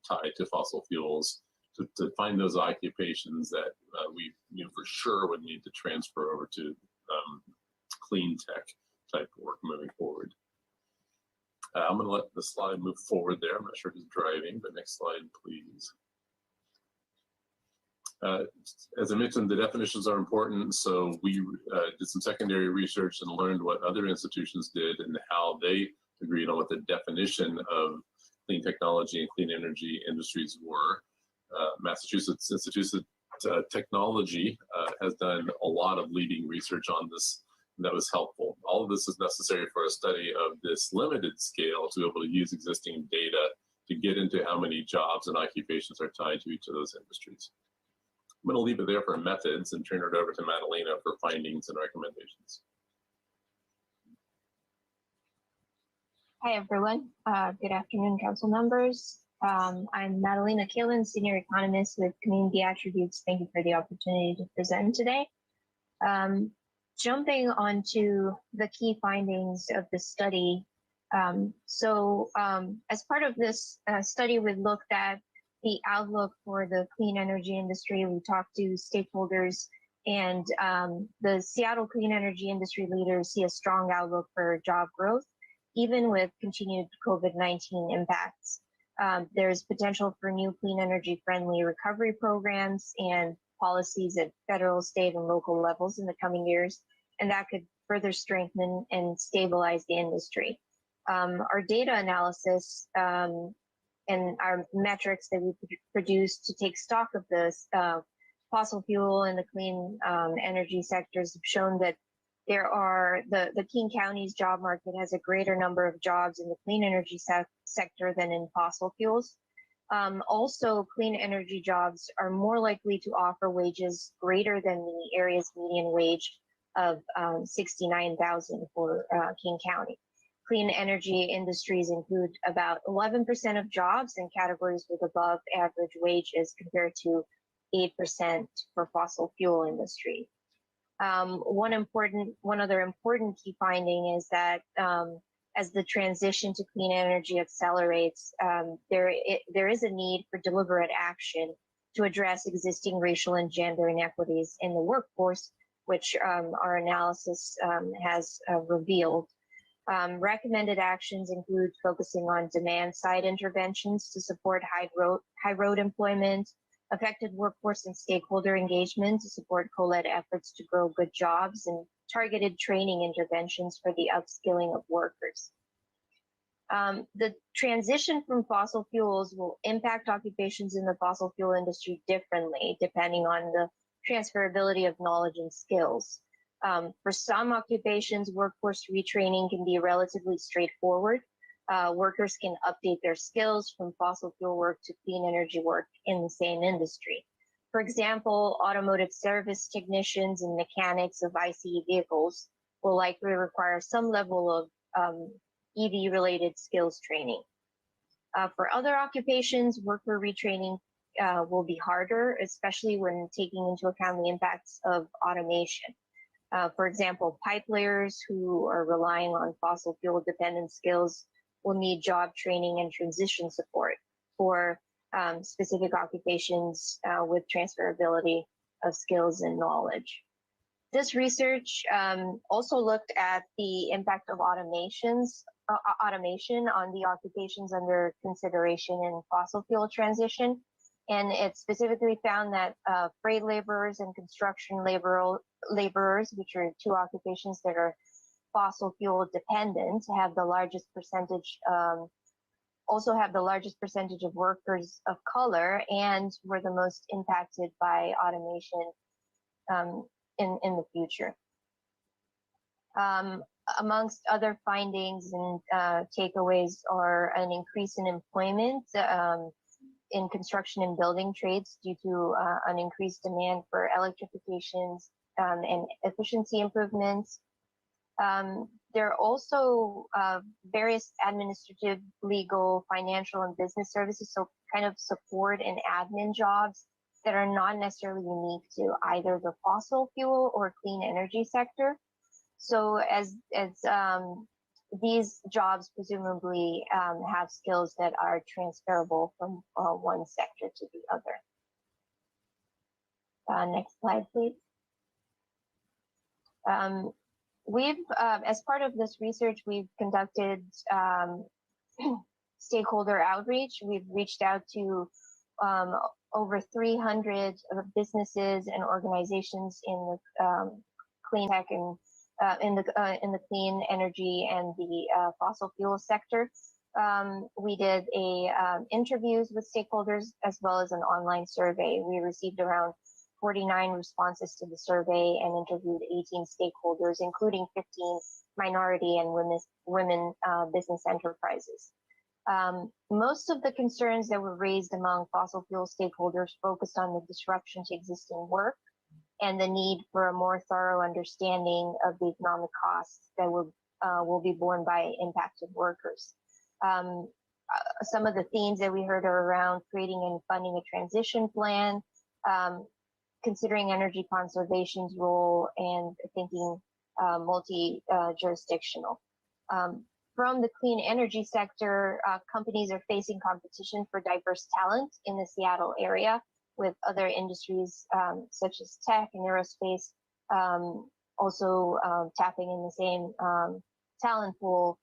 tied to fossil fuels to find those occupations that we for sure would need to transfer over to clean tech type work moving forward. I'm going to let the slide move forward there. I'm not sure who's driving, but next slide, please. As I mentioned, the definitions are important. So we did some secondary research and learned what other institutions did and how they agreed on what the definition of clean technology and clean energy industries were. Massachusetts Institute of Technology has done a lot of leading research on this, and that was helpful. All of this is necessary for a study of this limited scale to be able to use existing data to get into how many jobs and occupations are tied to each of those industries. I'm going to leave it there for methods and turn it over to Madalena for findings and recommendations. Hi, everyone. Good afternoon, council members. I'm Madalena Kalin, Senior Economist with Community Attributes. Thank you for the opportunity to present today. Jumping onto the key findings of the study. As part of this study, we looked at the outlook for the clean energy industry. We talked to stakeholders, and the Seattle clean energy industry leaders see a strong outlook for job growth, even with continued COVID-19 impacts. There's potential for new clean energy friendly recovery programs and policies at federal, state, and local levels in the coming years, and that could further strengthen and stabilize the industry. Our data analysis and our metrics that we produced to take stock of this fossil fuel and the clean energy sectors have shown that the King County's job market has a greater number of jobs in the clean energy sector than in fossil fuels. Also, clean energy jobs are more likely to offer wages greater than the area's median wage of $69,000 for King County. Clean energy industries include about 11% of jobs in categories with above average wages compared to 8% for fossil fuel industry. One other important key finding is that as the transition to clean energy accelerates, there is a need for deliberate action to address existing racial and gender inequities in the workforce, which our analysis has revealed. Recommended actions include focusing on demand-side interventions to support high road employment, effective workforce and stakeholder engagement to support co-led efforts to grow good jobs, and targeted training interventions for the upskilling of workers. The transition from fossil fuels will impact occupations in the fossil fuel industry differently, depending on the transferability of knowledge and skills. For some occupations, workforce retraining can be relatively straightforward. Workers can update their skills from fossil fuel work to clean energy work in the same industry. For example, automotive service technicians and mechanics of ICE vehicles will likely require some level of EV-related skills training. For other occupations, worker retraining will be harder, especially when taking into account the impacts of automation. For example, pipe layers who are relying on fossil fuel dependent skills will need job training and transition support for specific occupations with transferability of skills and knowledge. This research also looked at the impact of automation on the occupations under consideration in fossil fuel transition. And it specifically found that freight laborers and construction laborers, which are two occupations that are fossil fuel dependent, have the largest percentage, also have the largest percentage of workers of color, and were the most impacted by automation in the future. Amongst other findings and takeaways are an increase in employment in construction and building trades due to an increased demand for electrifications and efficiency improvements. There are also various administrative, legal, financial, and business services, so kind of support and admin jobs that are not necessarily unique to either the fossil fuel or clean energy sector. So as these jobs presumably have skills that are transferable from one sector to the other. Next slide, please. As part of this research, we've conducted stakeholder outreach. We've reached out to over 300 businesses and organizations in the clean tech and in the clean energy and the fossil fuel sector. We did interviews with stakeholders as well as an online survey. We received around 49 responses to the survey and interviewed 18 stakeholders, including 15 minority and women business enterprises. Most of the concerns that were raised among fossil fuel stakeholders focused on the disruption to existing work and the need for a more thorough understanding of the economic costs that will be borne by impacted workers. Some of the themes that we heard are around creating and funding a transition plan, considering energy conservation's role, and thinking multi-jurisdictional. From the clean energy sector, companies are facing competition for diverse talent in the Seattle area, with other industries such as tech and aerospace also tapping in the same talent pool.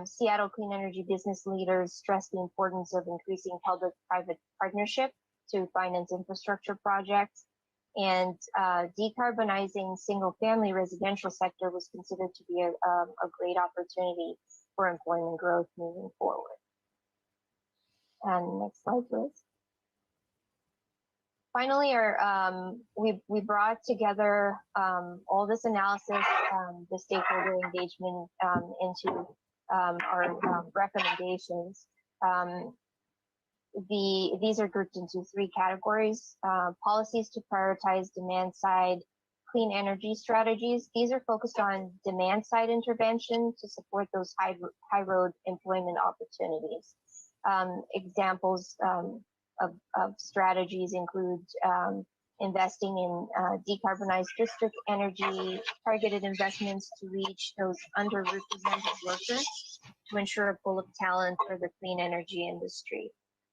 Seattle clean energy business leaders stress the importance of increasing public-private partnership to finance infrastructure projects, and decarbonizing single-family residential sector was considered to be a great opportunity for employment growth moving forward. And next slide, please. Finally, we brought together all this analysis, the stakeholder engagement into our recommendations. These are grouped into 3 categories: policies to prioritize demand side clean energy strategies. These are focused on demand side intervention to support those high road employment opportunities. Examples of strategies include investing in decarbonized district energy, targeted investments to reach those underrepresented workers to ensure a pool of talent for the clean energy industry.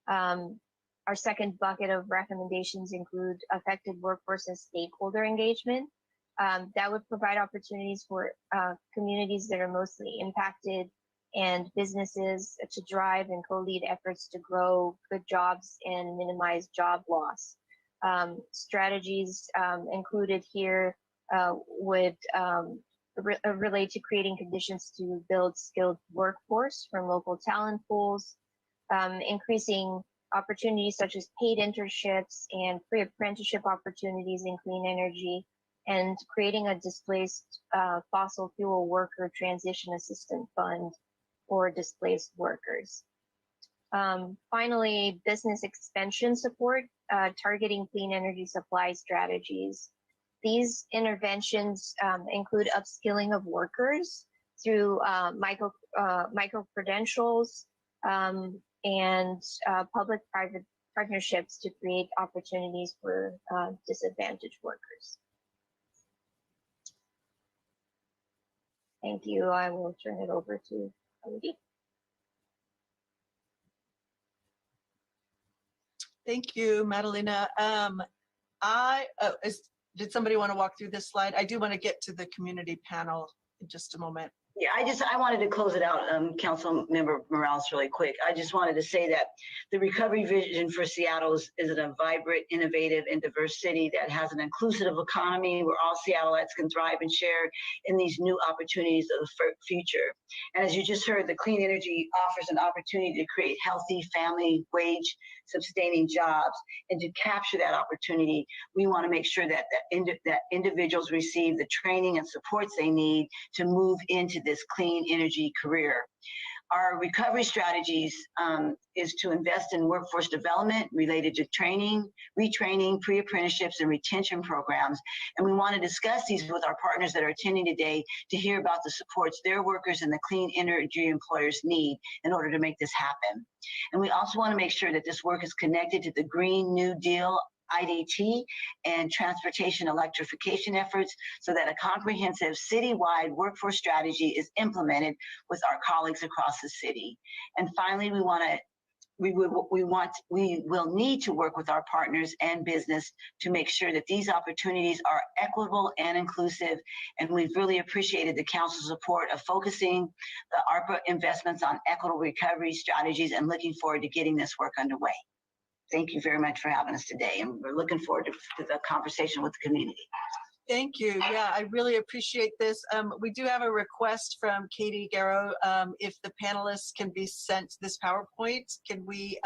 Our second bucket of recommendations include effective workforce and stakeholder engagement. That would provide opportunities for communities that are mostly impacted and businesses to drive and co-lead efforts to grow good jobs and minimize job loss. Strategies included here would relate to creating conditions to build skilled workforce from local talent pools, increasing opportunities such as paid internships and pre-apprenticeship opportunities in clean energy, and creating a displaced fossil fuel worker transition assistance fund for displaced workers. Finally, business expansion support, targeting clean energy supply strategies. These interventions include upskilling of workers through micro-credentials and public-private partnerships to create opportunities for disadvantaged workers. Thank you. I will turn it over to Conti. Thank you, Madalena. Did somebody want to walk through this slide? I do want to get to the community panel in just a moment. Yeah, I wanted to close it out, Councilmember Morales, really quick. I just wanted to say that the recovery vision for Seattle is a vibrant, innovative, and diverse city that has an inclusive economy where all Seattleites can thrive and share in these new opportunities of the future. And as you just heard, the clean energy offers an opportunity to create healthy family wage sustaining jobs. And to capture that opportunity, we want to make sure that individuals receive the training and supports they need to move into this clean energy career. Our recovery strategies is to invest in workforce development related to training, retraining, pre-apprenticeships, and retention programs. And we want to discuss these with our partners that are attending today to hear about the supports their workers and the clean energy employers need in order to make this happen. And we also want to make sure that this work is connected to the Green New Deal IDT and transportation electrification efforts so that a comprehensive citywide workforce strategy is implemented with our colleagues across the city. And finally, we want to we will need to work with our partners and business to make sure that these opportunities are equitable and inclusive. And we've really appreciated the council's support of focusing the ARPA investments on equitable recovery strategies and looking forward to getting this work underway. Thank you very much for having us today. And we're looking forward to the conversation with the community. Thank you. Yeah, I really appreciate this. We do have a request from Katie Garrow. If the panelists can be sent this PowerPoint, can we,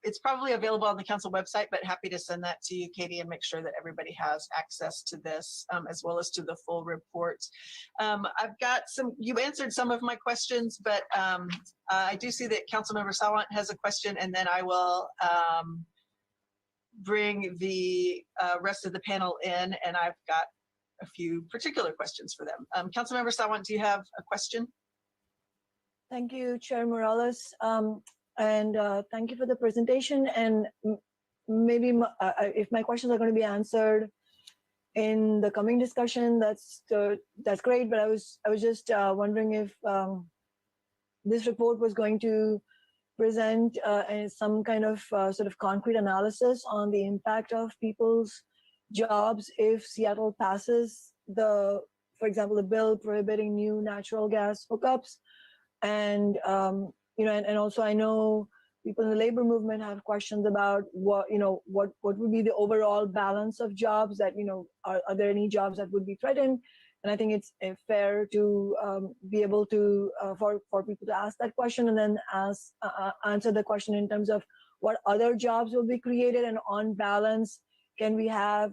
it's probably available on the council website, but happy to send that to you, Katie, and make sure that everybody has access to this, as well as to the full report. I've got you answered some of my questions, but I do see that Councilmember Sawant has a question, and then I will bring the rest of the panel in, and I've got a few particular questions for them. Councilmember Sawant, do you have a question? Thank you, Chair Morales, and thank you for the presentation. And maybe if my questions are going to be answered in the coming discussion, that's great. But I was just wondering if this report was going to present some kind of sort of concrete analysis on the impact of people's jobs if Seattle passes for example, the bill prohibiting new natural gas hookups, and and also I know people in the labor movement have questions about what would be the overall balance of jobs that are there any jobs that would be threatened. And I think it's fair to be able to, for people to ask that question and then answer the question in terms of what other jobs will be created, and on balance, can we have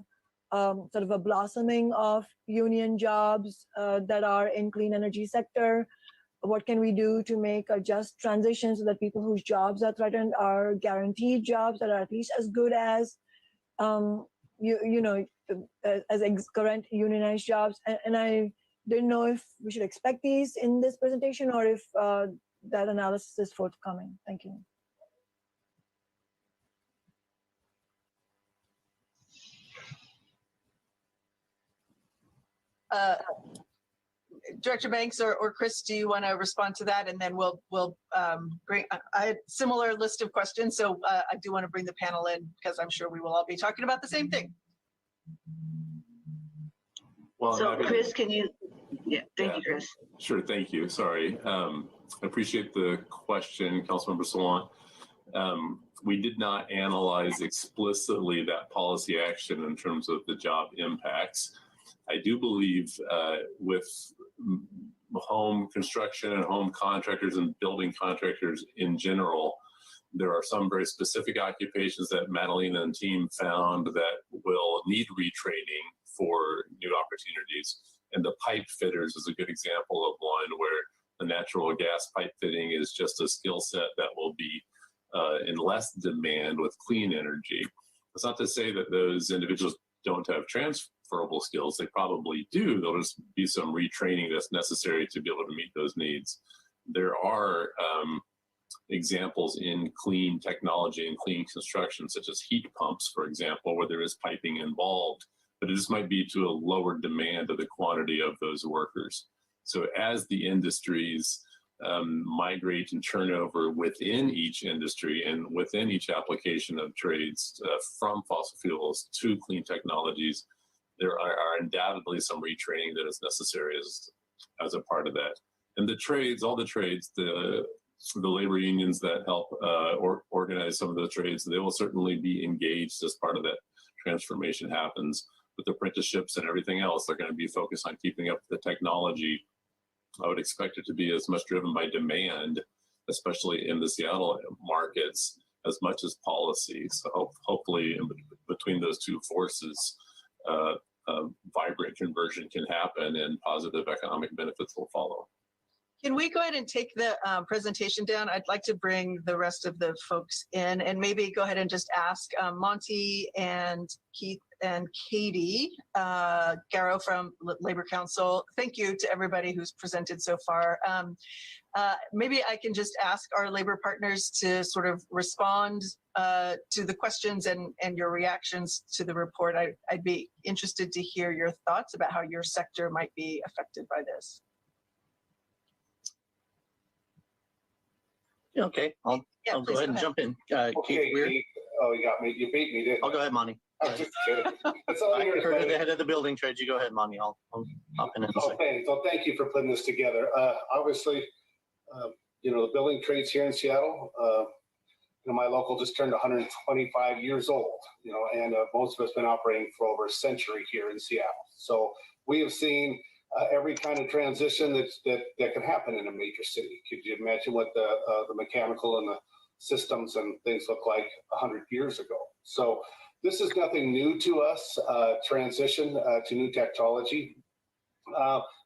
sort of a blossoming of union jobs that are in clean energy sector? What can we do to make a just transition so that people whose jobs are threatened are guaranteed jobs that are at least as good as as current unionized jobs? And I didn't know if we should expect these in this presentation or if that analysis is forthcoming. Thank you. Director Banks or Chris, do you want to respond to that? And then we'll bring, I had similar list of questions, so I do want to bring the panel in because I'm sure we will all be talking about the same thing. Well, so Chris, can you, thank you, Chris. Sure, thank you, sorry. I appreciate the question, Councilmember Sawant. We did not analyze explicitly that policy action in terms of the job impacts. I do believe with home construction and home contractors and building contractors in general, there are some very specific occupations that Madalena and team found that will need retraining for new opportunities. And the pipe fitters is a good example of one where the natural gas pipe fitting is just a skill set that will be in less demand with clean energy. It's not to say that those individuals don't have transferable skills. They probably do. There'll just be some retraining that's necessary to be able to meet those needs. There are examples in clean technology and clean construction, such as heat pumps, for example, where there is piping involved, but it just might be to a lower demand of the quantity of those workers. So as the industries migrate and turn over within each industry and within each application of trades from fossil fuels to clean technologies, there are undoubtedly some retraining that is necessary as a part of that. And the trades, all the trades, the labor unions that help organize some of the trades, they will certainly be engaged as part of that transformation happens. With apprenticeships and everything else, they're going to be focused on keeping up with the technology. I would expect it to be as much driven by demand, especially in the Seattle markets, as much as policy. So hopefully between those two forces, vibrant conversion can happen and positive economic benefits will follow. Can we go ahead and take the presentation down? I'd like to bring the rest of the folks in and maybe go ahead and just ask Monty and Keith and Katie Garrow from Labor Council. Thank you to everybody who's presented so far. Maybe I can just ask our labor partners to sort of respond to the questions and your reactions to the report. I'd be interested to hear your thoughts about how your sector might be affected by this. Okay, I'll go ahead and jump in. Okay, Keith Weir. Keith. Oh, you got me. You beat me, didn't you? I'll go ahead, Monty. I'm just kidding. That's all I yours, heard buddy. the head of the building trades. You go ahead, Monty. I'll hop in a second. Thanks. Well, thank you for putting this together. Obviously, the building trades here in Seattle, my local just turned 125 years old, and most of us been operating for over a century here in Seattle. So we have seen every kind of transition that can happen in a major city. Could you imagine what the mechanical and the systems and things look like 100 years ago? So this is nothing new to us, transition to new technology.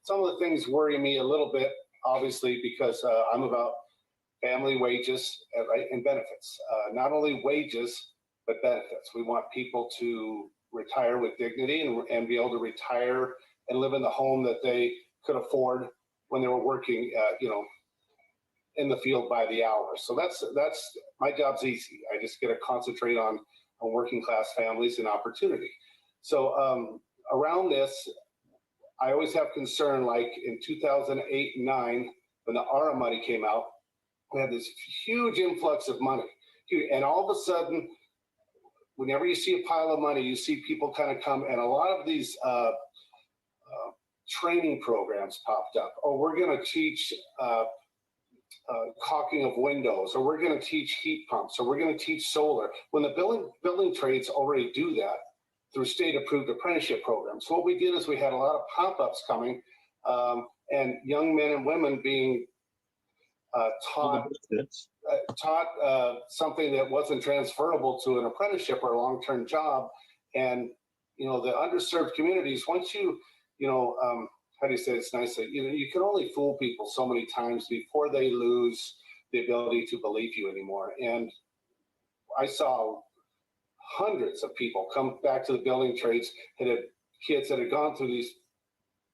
Some of the things worry me a little bit, obviously, because I'm about family wages and benefits. Not only wages, but benefits. We want people to retire with dignity and be able to retire and live in the home that they could afford when they were working, in the field by the hour. So that's my job's easy. I just get to concentrate on working class families and opportunity. So around this, I always have concern, like in 2008 and 9, when the ARA money came out, we had this huge influx of money. And all of a sudden, whenever you see a pile of money, you see people kind of come, and a lot of these training programs popped up. Oh, we're going to teach caulking of windows, or we're going to teach heat pumps, or we're going to teach solar. When the building trades already do that through state-approved apprenticeship programs. So what we did is we had a lot of pop-ups coming, and young men and women being taught something that wasn't transferable to an apprenticeship or a long-term job. And the underserved communities, once you how do you say it's nicely? You can only fool people so many times before they lose the ability to believe you anymore. And I saw hundreds of people come back to the building trades that had kids that had gone through these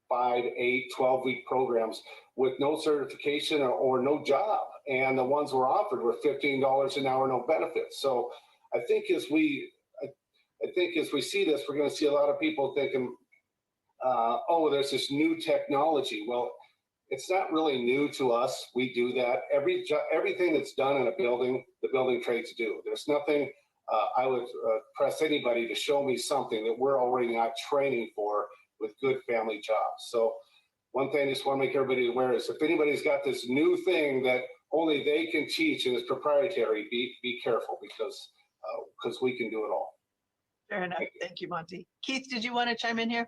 5, 8, 12-week programs with no certification or no job. And the ones were offered were $15 an hour, no benefits. So I think as we see this, we're going to see a lot of people thinking, oh, there's this new technology. Well, it's not really new to us. We do that. Everything that's done in a building, the building trades do. There's nothing, I would press anybody to show me something that we're already not training for with good family jobs. So one thing I just want to make everybody aware is if anybody's got this new thing that only they can teach and is proprietary, be careful because we can do it all. Fair enough. Thank you, Monty. Keith, did you want to chime in here?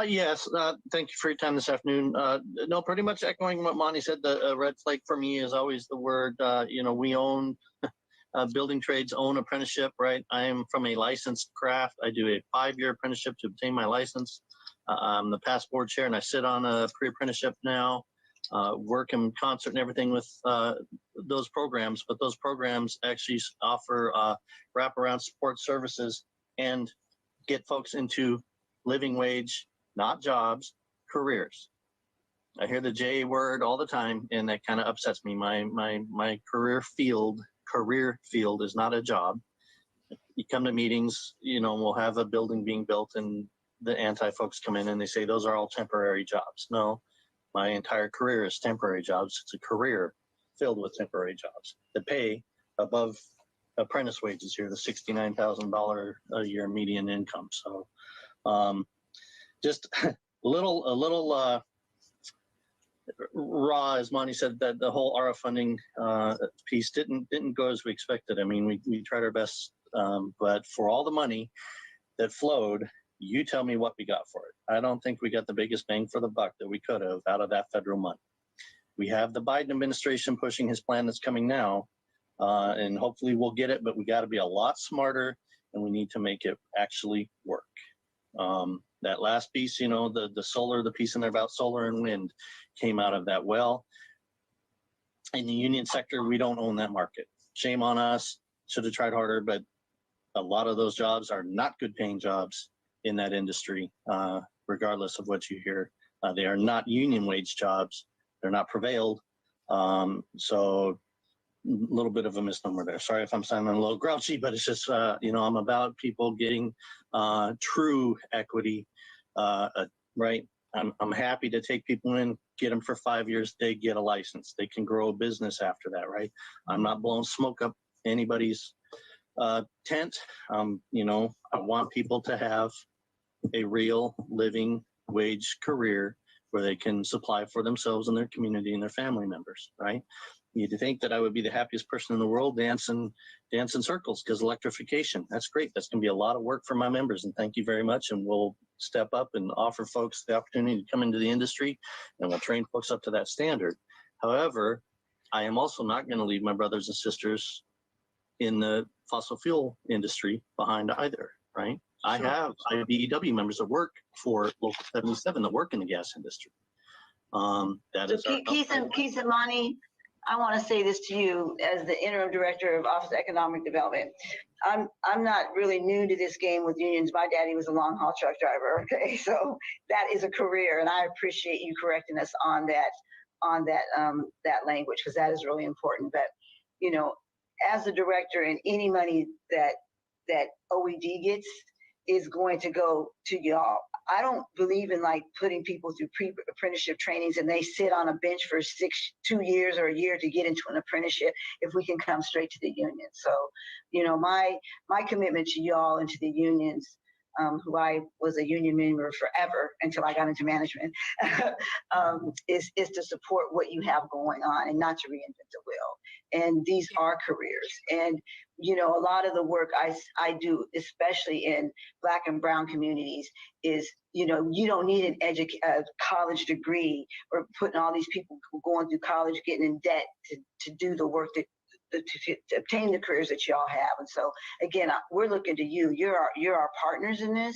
Yes, thank you for your time this afternoon. No, pretty much echoing what Monty said, the red flag for me is always the word, we own, building trades own apprenticeship, right? I am from a licensed craft. I do a 5-year apprenticeship to obtain my license. I'm the past board chair and I sit on a pre-apprenticeship now, work in concert and everything with those programs, but those programs actually offer wraparound support services and get folks into living wage, not jobs, careers. I hear the J word all the time, and that kind of upsets me. My career field is not a job. You come to meetings, we'll have a building being built, and the anti-folks come in and they say those are all temporary jobs. No, my entire career is temporary jobs. It's a career filled with temporary jobs that pay above apprentice wages here, the $69,000 a year median income. So just a little raw, as Monty said, that the whole ARA funding piece didn't go as we expected. I mean, we tried our best, but for all the money that flowed, you tell me what we got for it. I don't think we got the biggest bang for the buck that we could have out of that federal money. We have the Biden administration pushing his plan that's coming now, and hopefully we'll get it, but we got to be a lot smarter, and we need to make it actually work. That last piece, the solar, the piece in there about solar and wind came out of that. Well, in the union sector, we don't own that market. Shame on us. Should have tried harder, but a lot of those jobs are not good paying jobs in that industry, regardless of what you hear. They are not union wage jobs. They're not prevailed. So a little bit of a misnomer there. Sorry if I'm sounding a little grouchy, but it's just, I'm about people getting true equity, right? I'm happy to take people in, get them for 5 years, they get a license. They can grow a business after that, right? I'm not blowing smoke up anybody's tent. You know, I want people to have a real living wage career where they can supply for themselves and their community and their family members, right? You'd think that I would be the happiest person in the world dancing circles because electrification, that's great. That's going to be a lot of work for my members, and thank you very much. And we'll step up and offer folks the opportunity to come into the industry, and we'll train folks up to that standard. However, I am also not going to leave my brothers and sisters in the fossil fuel industry behind either, right? I have IBEW members that work for Local 77 that work in the gas industry. That is Keith and Monty, I want to say this to you as the interim director of Office of Economic Development. I'm not really new to this game with unions. My daddy was a long haul truck driver. Okay, so that is a career, and I appreciate you correcting us on that language, because that is really important. But you know, as a director, and any money that OED gets is going to go to y'all. I don't believe in like putting people through pre-apprenticeship trainings and they sit on a bench for 2 years or a year to get into an apprenticeship if we can come straight to the union. So, you know, my commitment to y'all and to the unions, who I was a union member forever until I got into management, is to support what you have going on and not to reinvent the wheel. And these are careers. And, you know, a lot of the work I do, especially in Black and Brown communities, is, you know, you don't need a college degree or putting all these people going through college, getting in debt to do the work to obtain the careers that y'all have. And so again, we're looking to you. You're our partners in this.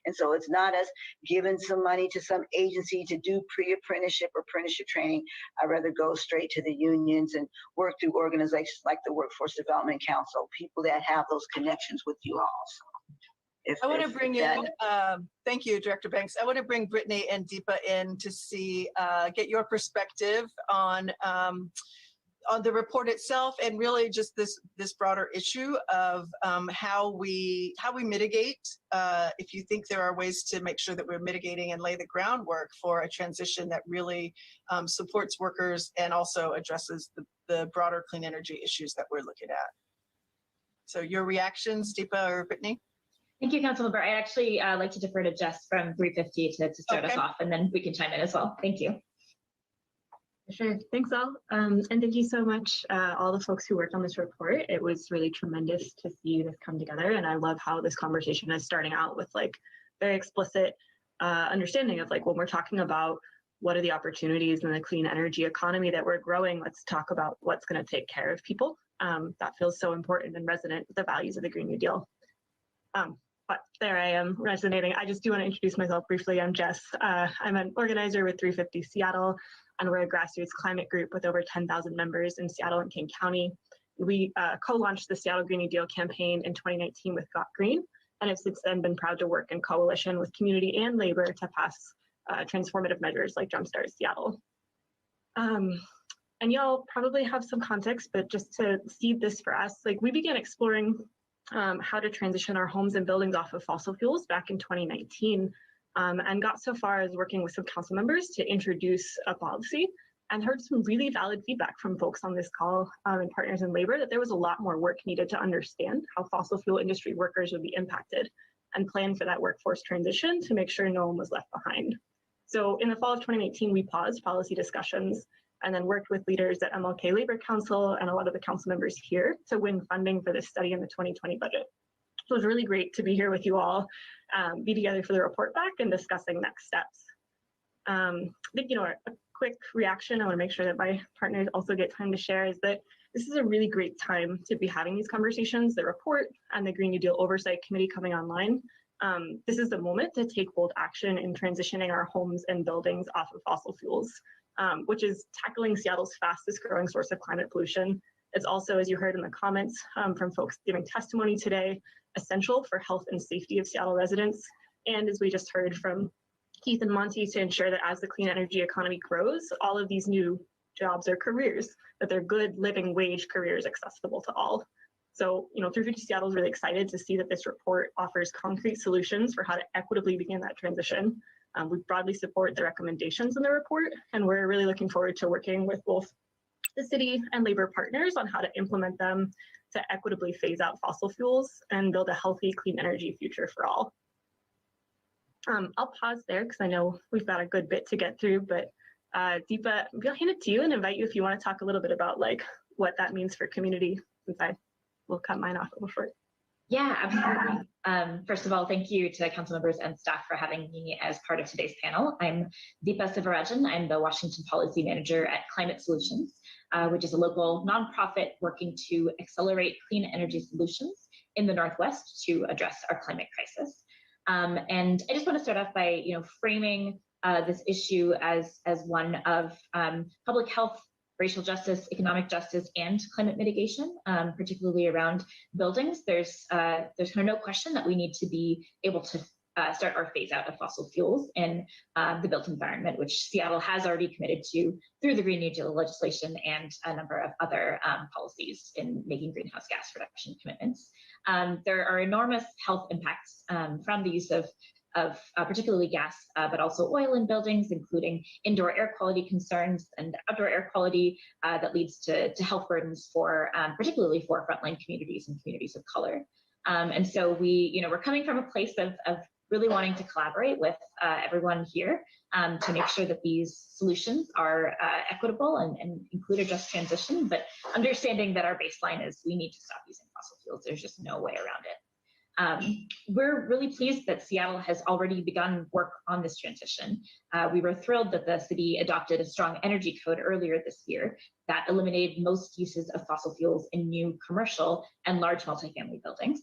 And so it's not us giving some money to some agency to do pre-apprenticeship or apprenticeship training. I'd rather go straight to the unions and work through organizations like the Workforce Development Council, people that have those connections with you all. So I want to bring in, thank you, Director Banks. I want to bring Brittany and Deepa in to see, get your perspective on the report itself, and really just this broader issue of how we mitigate. If you think there are ways to make sure that we're mitigating and lay the groundwork for a transition that really supports workers and also addresses the broader clean energy issues that we're looking at. So your reactions, Deepa or Brittany? Thank you, Councilmember. I actually like to defer to Jess from 350 to start us off, and then we can chime in as well. Thank you. Sure. Thanks all. And thank you so much, all the folks who worked on this report. It was really tremendous to see this come together. And I love how this conversation is starting out with like very explicit understanding of like, when we're talking about what are the opportunities in the clean energy economy that we're growing, let's talk about what's going to take care of people. That feels so important and resonant with the values of the Green New Deal. But there I am resonating. I just do want to introduce myself briefly. I'm Jess. I'm an organizer with 350 Seattle, and we're a grassroots climate group with over 10,000 members in Seattle and King County. We co-launched the Seattle Green New Deal campaign in 2019 with Got Green, and have since then been proud to work in coalition with community and labor to pass transformative measures like Jumpstart Seattle. And y'all probably have some context, but just to seed this for us, like we began exploring how to transition our homes and buildings off of fossil fuels back in 2019, and got so far as working with some council members to introduce a policy, and heard some really valid feedback from folks on this call and partners in labor that there was a lot more work needed to understand how fossil fuel industry workers would be impacted and plan for that workforce transition to make sure no one was left behind. So in the fall of 2018, we paused policy discussions and then worked with leaders at MLK Labor Council and a lot of the council members here to win funding for this study in the 2020 budget. So it was really great to be here with you all, be together for the report back and discussing next steps. I think, you know, a quick reaction, I want to make sure that my partners also get time to share, is that this is a really great time to be having these conversations. The report and the Green New Deal Oversight Committee coming online. This is the moment to take bold action in transitioning our homes and buildings off of fossil fuels, which is tackling Seattle's fastest growing source of climate pollution. It's also, as you heard in the comments from folks giving testimony today, essential for health and safety of Seattle residents. And as we just heard from Keith and Monty, to ensure that as the clean energy economy grows, all of these new jobs or careers, that they're good living wage careers accessible to all. So, you know, 350 Seattle is really excited to see that this report offers concrete solutions for how to equitably begin that transition. We broadly support the recommendations in the report, and we're really looking forward to working with both the city and labor partners on how to implement them to equitably phase out fossil fuels and build a healthy, clean energy future for all. I'll pause there because I know we've got a good bit to get through, but Deepa, maybe I'll hand it to you and invite you if you want to talk a little bit about like what that means for community, since I will cut mine off a little short. Yeah, absolutely. First of all, thank you to council members and staff for having me as part of today's panel. I'm Deepa Sivarajan. I'm the Washington Policy Manager at Climate Solutions, which is a local nonprofit working to accelerate clean energy solutions in the Northwest to address our climate crisis. And I just want to start off by, framing this issue as one of public health, racial justice, economic justice, and climate mitigation, particularly around buildings. There's kind of no question that we need to be able to start our phase out of fossil fuels in the built environment, which Seattle has already committed to through the Green New Deal legislation and a number of other policies in making greenhouse gas reduction commitments. There are enormous health impacts from the use of particularly gas, but also oil in buildings, including indoor air quality concerns and outdoor air quality that leads to health burdens for particularly for frontline communities and communities of color. And so we're coming from a place of really wanting to collaborate with everyone here to make sure that these solutions are equitable and include a just transition, but understanding that our baseline is we need to stop using fossil fuels. There's just no way around it. We're really pleased that Seattle has already begun work on this transition. We were thrilled that the city adopted a strong energy code earlier this year that eliminated most uses of fossil fuels in new commercial and large multifamily buildings.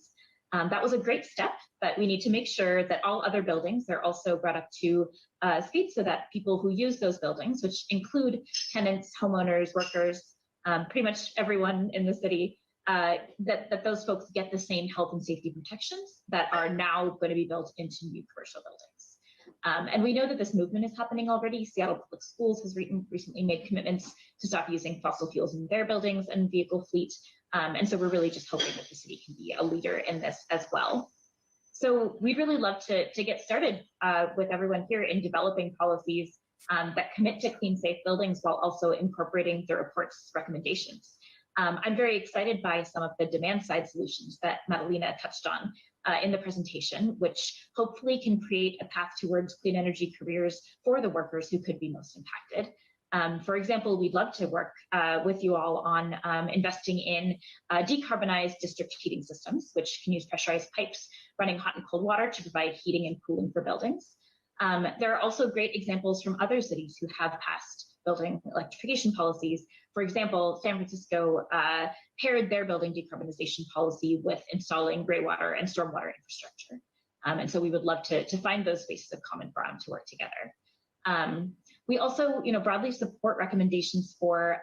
That was a great step, but we need to make sure that all other buildings are also brought up to speed so that people who use those buildings, which include tenants, homeowners, workers, pretty much everyone in the city, that those folks get the same health and safety protections that are now going to be built into new commercial buildings. And we know that this movement is happening already. Seattle Public Schools has recently made commitments to stop using fossil fuels in their buildings and vehicle fleet. And so we're really just hoping that the city can be a leader in this as well. So we'd really love to get started with everyone here in developing policies that commit to clean, safe buildings while also incorporating the report's recommendations. I'm very excited by some of the demand side solutions that Madalena touched on in the presentation, which hopefully can create a path towards clean energy careers for the workers who could be most impacted. For example, we'd love to work with you all on investing in decarbonized district heating systems, which can use pressurized pipes running hot and cold water to provide heating and cooling for buildings. There are also great examples from other cities who have passed building electrification policies. For example, San Francisco paired their building decarbonization policy with installing gray water and stormwater infrastructure. And so we would love to find those spaces of common ground to work together. We also, broadly support recommendations for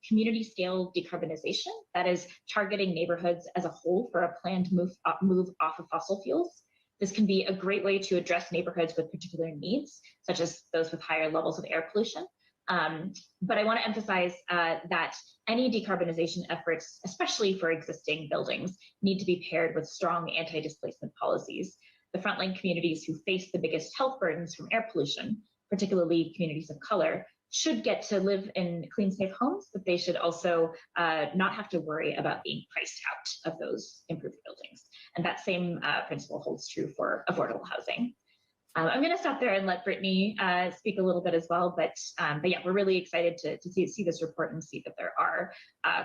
community scale decarbonization, that is targeting neighborhoods as a whole for a planned move off of fossil fuels. This can be a great way to address neighborhoods with particular needs, such as those with higher levels of air pollution. But I want to emphasize that any decarbonization efforts, especially for existing buildings, need to be paired with strong anti-displacement policies. The frontline communities who face the biggest health burdens from air pollution, particularly communities of color, should get to live in clean, safe homes, but they should also not have to worry about being priced out of those improved buildings. And that same principle holds true for affordable housing. I'm going to stop there and let Brittany speak a little bit as well, but yeah, we're really excited to see this report and see that there are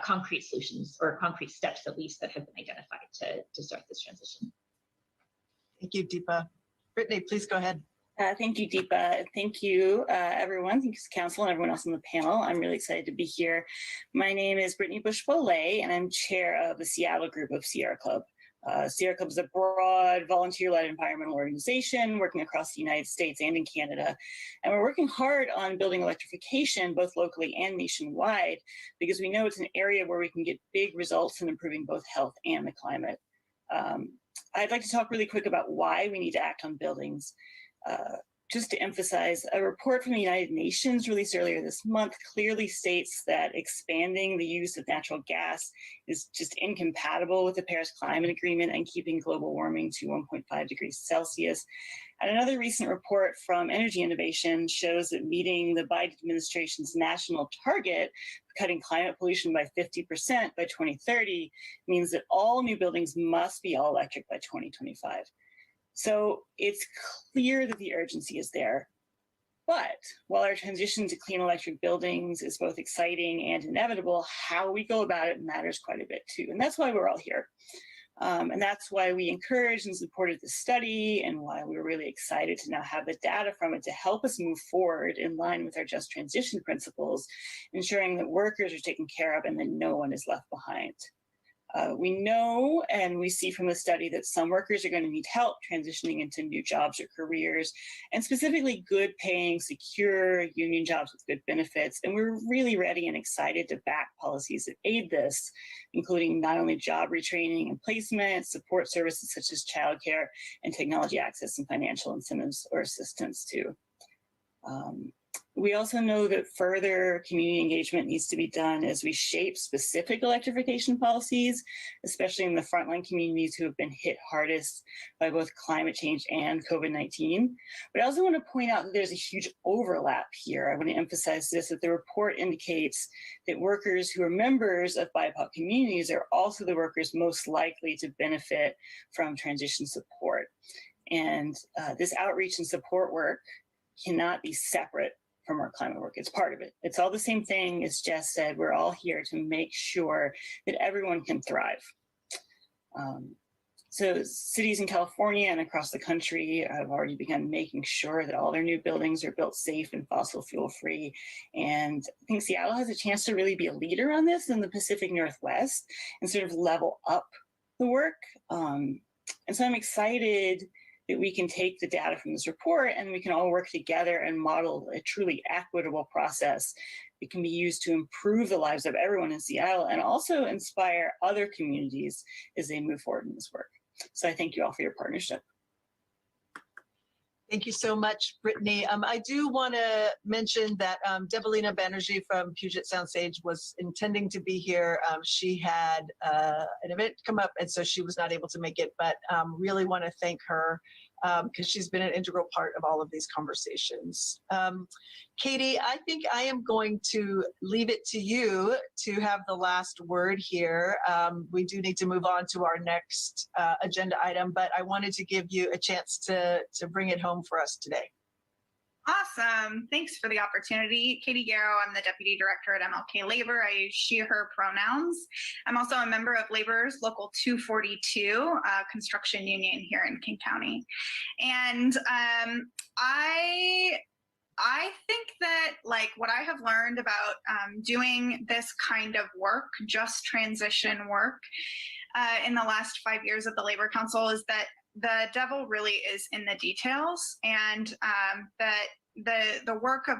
concrete solutions or concrete steps at least that have been identified to start this transition. Thank you, Deepa. Brittany, please go ahead. Thank you, Deepa. Thank you, everyone. Thank you, Council, and everyone else on the panel. I'm really excited to be here. My name is Brittany Bush-Bolay, and I'm chair of the Seattle group of Sierra Club. Sierra Club is a broad, volunteer-led environmental organization working across the United States and in Canada. And we're working hard on building electrification, both locally and nationwide, because we know it's an area where we can get big results in improving both health and the climate. I'd like to talk really quick about why we need to act on buildings. just to emphasize, a report from the United Nations released earlier this month clearly states that expanding the use of natural gas is just incompatible with the Paris Climate Agreement and keeping global warming to 1.5 degrees Celsius. And another recent report from Energy Innovation shows that meeting the Biden administration's national target for cutting climate pollution by 50% by 2030 means that all new buildings must be all electric by 2025. So it's clear that the urgency is there. But while our transition to clean electric buildings is both exciting and inevitable, how we go about it matters quite a bit too. And that's why we're all here. And that's why we encouraged and supported the study, and why we're really excited to now have the data from it to help us move forward in line with our just transition principles, ensuring that workers are taken care of and that no one is left behind. We know and we see from the study that some workers are going to need help transitioning into new jobs or careers, and specifically good paying, secure union jobs with good benefits. And we're really ready and excited to back policies that aid this, including not only job retraining and placement, support services such as childcare and technology access and financial incentives or assistance too. We also know that further community engagement needs to be done as we shape specific electrification policies, especially in the frontline communities who have been hit hardest by both climate change and COVID-19. But I also want to point out that there's a huge overlap here. I want to emphasize this, that the report indicates that workers who are members of BIPOC communities are also the workers most likely to benefit from transition support. And this outreach and support work cannot be separate from our climate work. It's part of it. It's all the same thing. As Jess said, we're all here to make sure that everyone can thrive. So cities in California and across the country have already begun making sure that all their new buildings are built safe and fossil fuel free. And I think Seattle has a chance to really be a leader on this in the Pacific Northwest and sort of level up the work. And so I'm excited that we can take the data from this report and we can all work together and model a truly equitable process that can be used to improve the lives of everyone in Seattle and also inspire other communities as they move forward in this work. So I thank you all for your partnership. Thank you so much, Brittany. I do want to mention that Debalina Banerjee from Puget Sound Sage was intending to be here. She had an event come up, and so she was not able to make it, but really want to thank her because she's been an integral part of all of these conversations. Katie, I think I am going to leave it to you to have the last word here. We do need to move on to our next agenda item, but I wanted to give you a chance to bring it home for us today. Awesome. Thanks for the opportunity. Katie Garrow, I'm the Deputy Director at MLK Labor. I use she, her pronouns. I'm also a member of Labor's Local 242 construction union here in King County. And I think that like what I have learned about doing this kind of work, just transition work, in the last 5 years at the Labor Council is that the devil really is in the details, and that the work of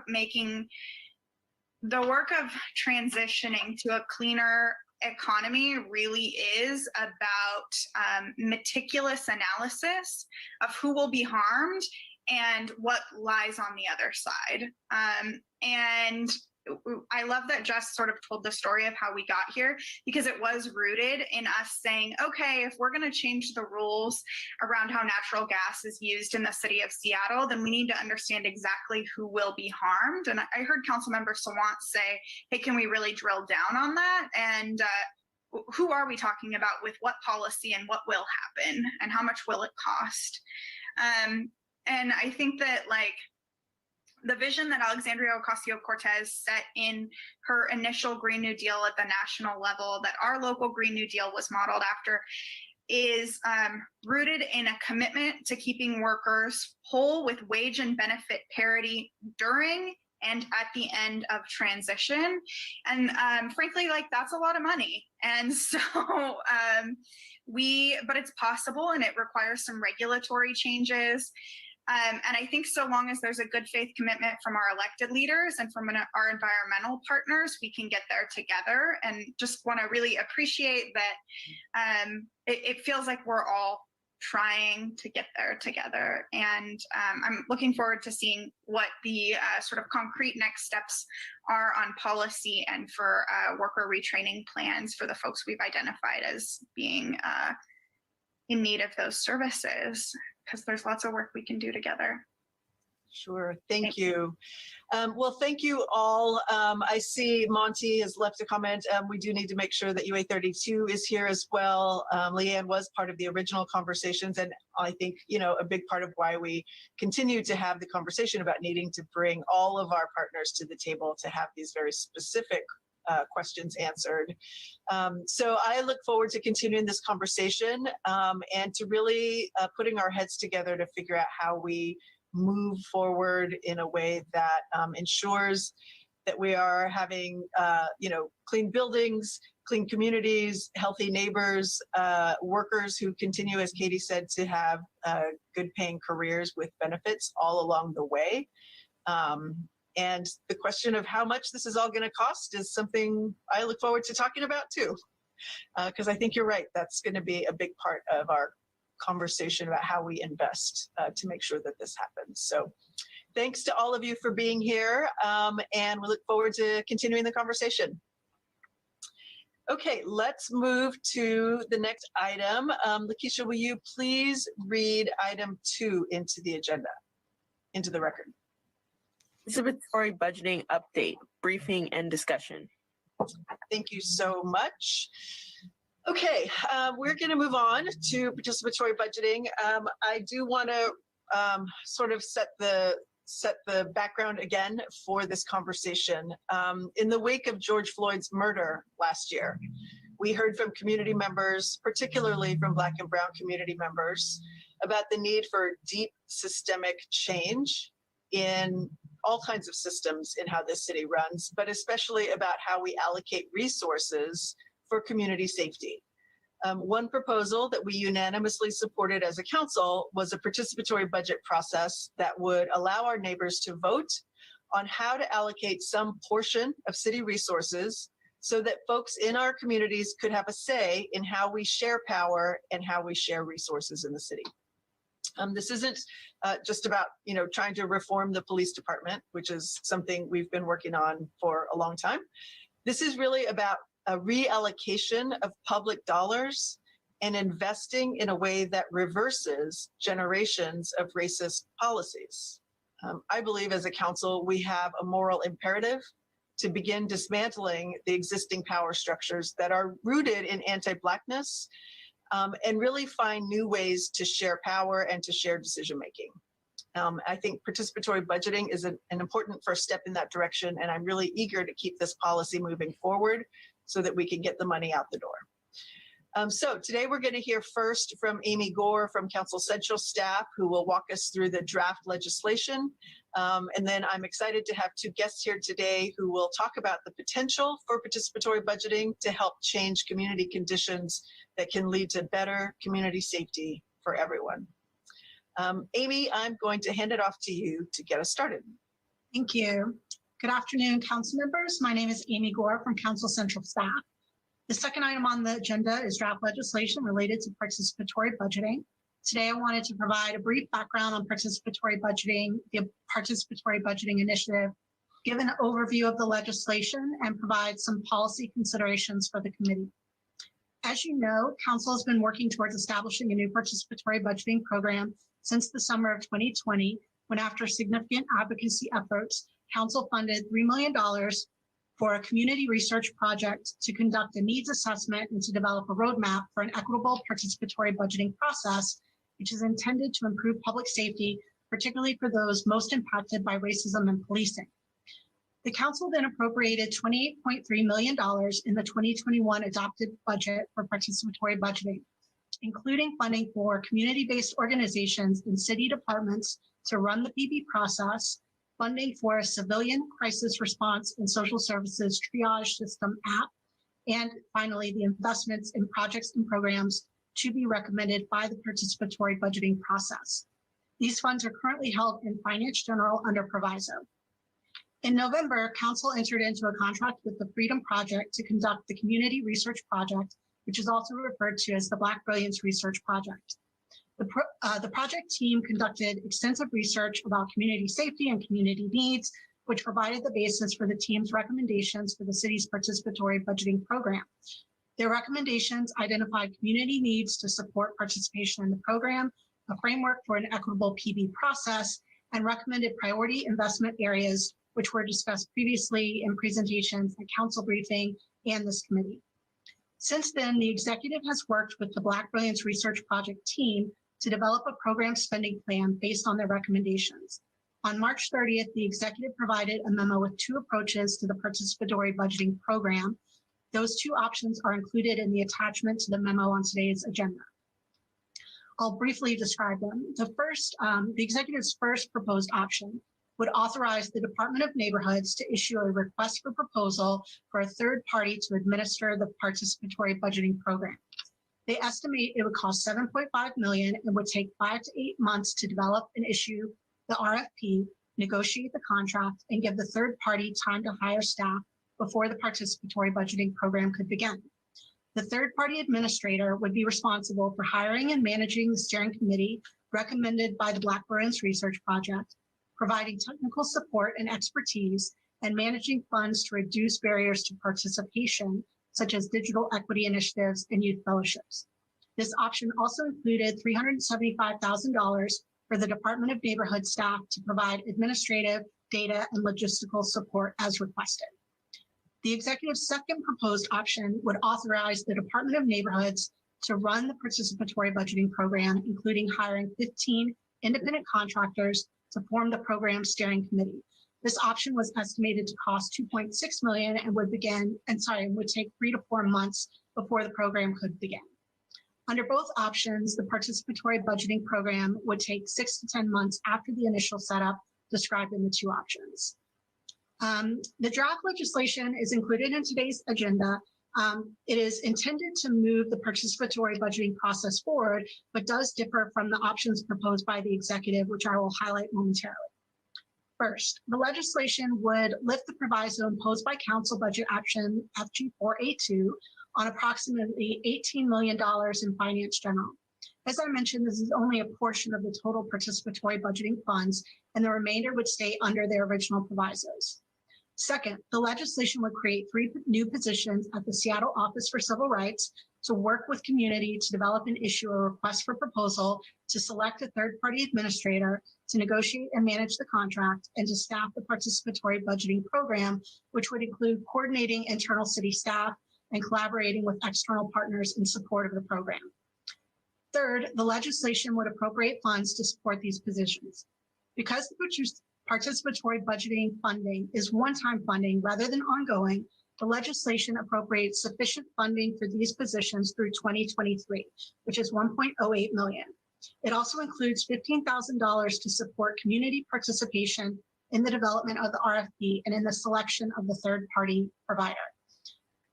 transitioning to a cleaner economy really is about meticulous analysis of who will be harmed and what lies on the other side. And I love that Jess sort of told the story of how we got here, because it was rooted in us saying, okay, if we're going to change the rules around how natural gas is used in the city of Seattle, then we need to understand exactly who will be harmed. And I heard Councilmember Sawant say, hey, can we really drill down on that? And who are we talking about with what policy and what will happen and how much will it cost? And I think that like, the vision that Alexandria Ocasio-Cortez set in her initial Green New Deal at the national level, that our local Green New Deal was modeled after, is rooted in a commitment to keeping workers whole with wage and benefit parity during and at the end of transition. And frankly, like that's a lot of money. And so but it's possible, and it requires some regulatory changes. And I think so long as there's a good faith commitment from our elected leaders and from our environmental partners, we can get there together. And just want to really appreciate that it feels like we're all trying to get there together. And I'm looking forward to seeing what the sort of concrete next steps are on policy and for worker retraining plans for the folks we've identified as being in need of those services, because there's lots of work we can do together. Sure, thank you. Well, thank you all. I see Monty has left a comment. We do need to make sure that UA 32 is here as well. Leanne was part of the original conversations, and I think, you know, a big part of why we continue to have the conversation about needing to bring all of our partners to the table to have these very specific questions answered. So I look forward to continuing this conversation and to really putting our heads together to figure out how we move forward in a way that ensures that we are having, you know, clean buildings, clean communities, healthy neighbors, workers who continue, as Katie said, to have good paying careers with benefits all along the way. And the question of how much this is all going to cost is something I look forward to talking about too, because I think you're right. That's going to be a big part of our conversation about how we invest to make sure that this happens. So thanks to all of you for being here, and we look forward to continuing the conversation. Okay, let's move to the next item. Lakeisha, will you please read item 2 into the agenda, into the record? Participatory budgeting update, briefing and discussion. Thank you so much. Okay, we're going to move on to participatory budgeting. I do want to sort of set the background again for this conversation. In the wake of George Floyd's murder last year, we heard from community members, particularly from Black and Brown community members, about the need for deep systemic change in all kinds of systems in how this city runs, but especially about how we allocate resources for community safety. One proposal that we unanimously supported as a council was a participatory budget process that would allow our neighbors to vote on how to allocate some portion of city resources so that folks in our communities could have a say in how we share power and how we share resources in the city. This isn't just about, you know, trying to reform the police department, which is something we've been working on for a long time. This is really about a reallocation of public dollars and investing in a way that reverses generations of racist policies. I believe as a council, we have a moral imperative to begin dismantling the existing power structures that are rooted in anti-Blackness, and really find new ways to share power and to share decision-making. I think participatory budgeting is an important first step in that direction, and I'm really eager to keep this policy moving forward so that we can get the money out the door. So today we're going to hear first from Amy Gore from Council Central staff, who will walk us through the draft legislation. And then I'm excited to have 2 guests here today who will talk about the potential for participatory budgeting to help change community conditions that can lead to better community safety for everyone. Amy, I'm going to hand it off to you to get us started. Thank you. Good afternoon, council members. My name is Amy Gore from Council Central staff. The second item on the agenda is draft legislation related to participatory budgeting. Today, I wanted to provide a brief background on participatory budgeting, the Participatory Budgeting Initiative, give an overview of the legislation, and provide some policy considerations for the committee. As you know, Council has been working towards establishing a new participatory budgeting program since the summer of 2020, when after significant advocacy efforts, Council funded $3 million for a community research project to conduct a needs assessment and to develop a roadmap for an equitable participatory budgeting process, which is intended to improve public safety, particularly for those most impacted by racism and policing. The council then appropriated $28.3 million in the 2021 adopted budget for participatory budgeting, including funding for community-based organizations and city departments to run the PB process, funding for a civilian crisis response and social services triage system app, and finally, the investments in projects and programs to be recommended by the participatory budgeting process. These funds are currently held in Finance General under Proviso. In November, Council entered into a contract with the Freedom Project to conduct the Community Research Project, which is also referred to as the Black Brilliance Research Project. The project team conducted extensive research about community safety and community needs, which provided the basis for the team's recommendations for the city's participatory budgeting program. Their recommendations identified community needs to support participation in the program, a framework for an equitable PB process, and recommended priority investment areas, which were discussed previously in presentations at council briefing and this committee. Since then, the executive has worked with the Black Brilliance Research Project team to develop a program spending plan based on their recommendations. On March 30th, the executive provided a memo with 2 approaches to the participatory budgeting program. Those 2 options are included in the attachment to the memo on today's agenda. I'll briefly describe them. The executive's first proposed option would authorize the Department of Neighborhoods to issue a request for proposal for a third party to administer the participatory budgeting program. They estimate it would cost $7.5 million and would take 5 to 8 months to develop and issue the RFP, negotiate the contract, and give the third party time to hire staff before the participatory budgeting program could begin. The third party administrator would be responsible for hiring and managing the steering committee recommended by the Black Brilliance Research Project, providing technical support and expertise, and managing funds to reduce barriers to participation, such as digital equity initiatives and youth fellowships. This option also included $375,000 for the Department of Neighborhood staff to provide administrative, data, and logistical support as requested. The executive's second proposed option would authorize the Department of Neighborhoods to run the participatory budgeting program, including hiring 15 independent contractors to form the program steering committee. This option was estimated to cost $2.6 million and would take 3 to 4 months before the program could begin. Under both options, the participatory budgeting program would take 6 to 10 months after the initial setup described in the 2 options. The draft legislation is included in today's agenda. It is intended to move the participatory budgeting process forward, but does differ from the options proposed by the executive, which I will highlight momentarily. First, the legislation would lift the proviso imposed by Council Budget Action FG4A2 on approximately $18 million in finance general. As I mentioned, this is only a portion of the total participatory budgeting funds, and the remainder would stay under their original provisos. Second, the legislation would create 3 new positions at the Seattle Office for Civil Rights to work with community to develop and issue a request for proposal, to select a third-party administrator, to negotiate and manage the contract, and to staff the participatory budgeting program, which would include coordinating internal city staff and collaborating with external partners in support of the program. Third, the legislation would appropriate funds to support these positions. Because the participatory budgeting funding is one-time funding rather than ongoing, the legislation appropriates sufficient funding for these positions through 2023, which is $1.08 million. It also includes $15,000 to support community participation in the development of the RFP and in the selection of the third-party provider.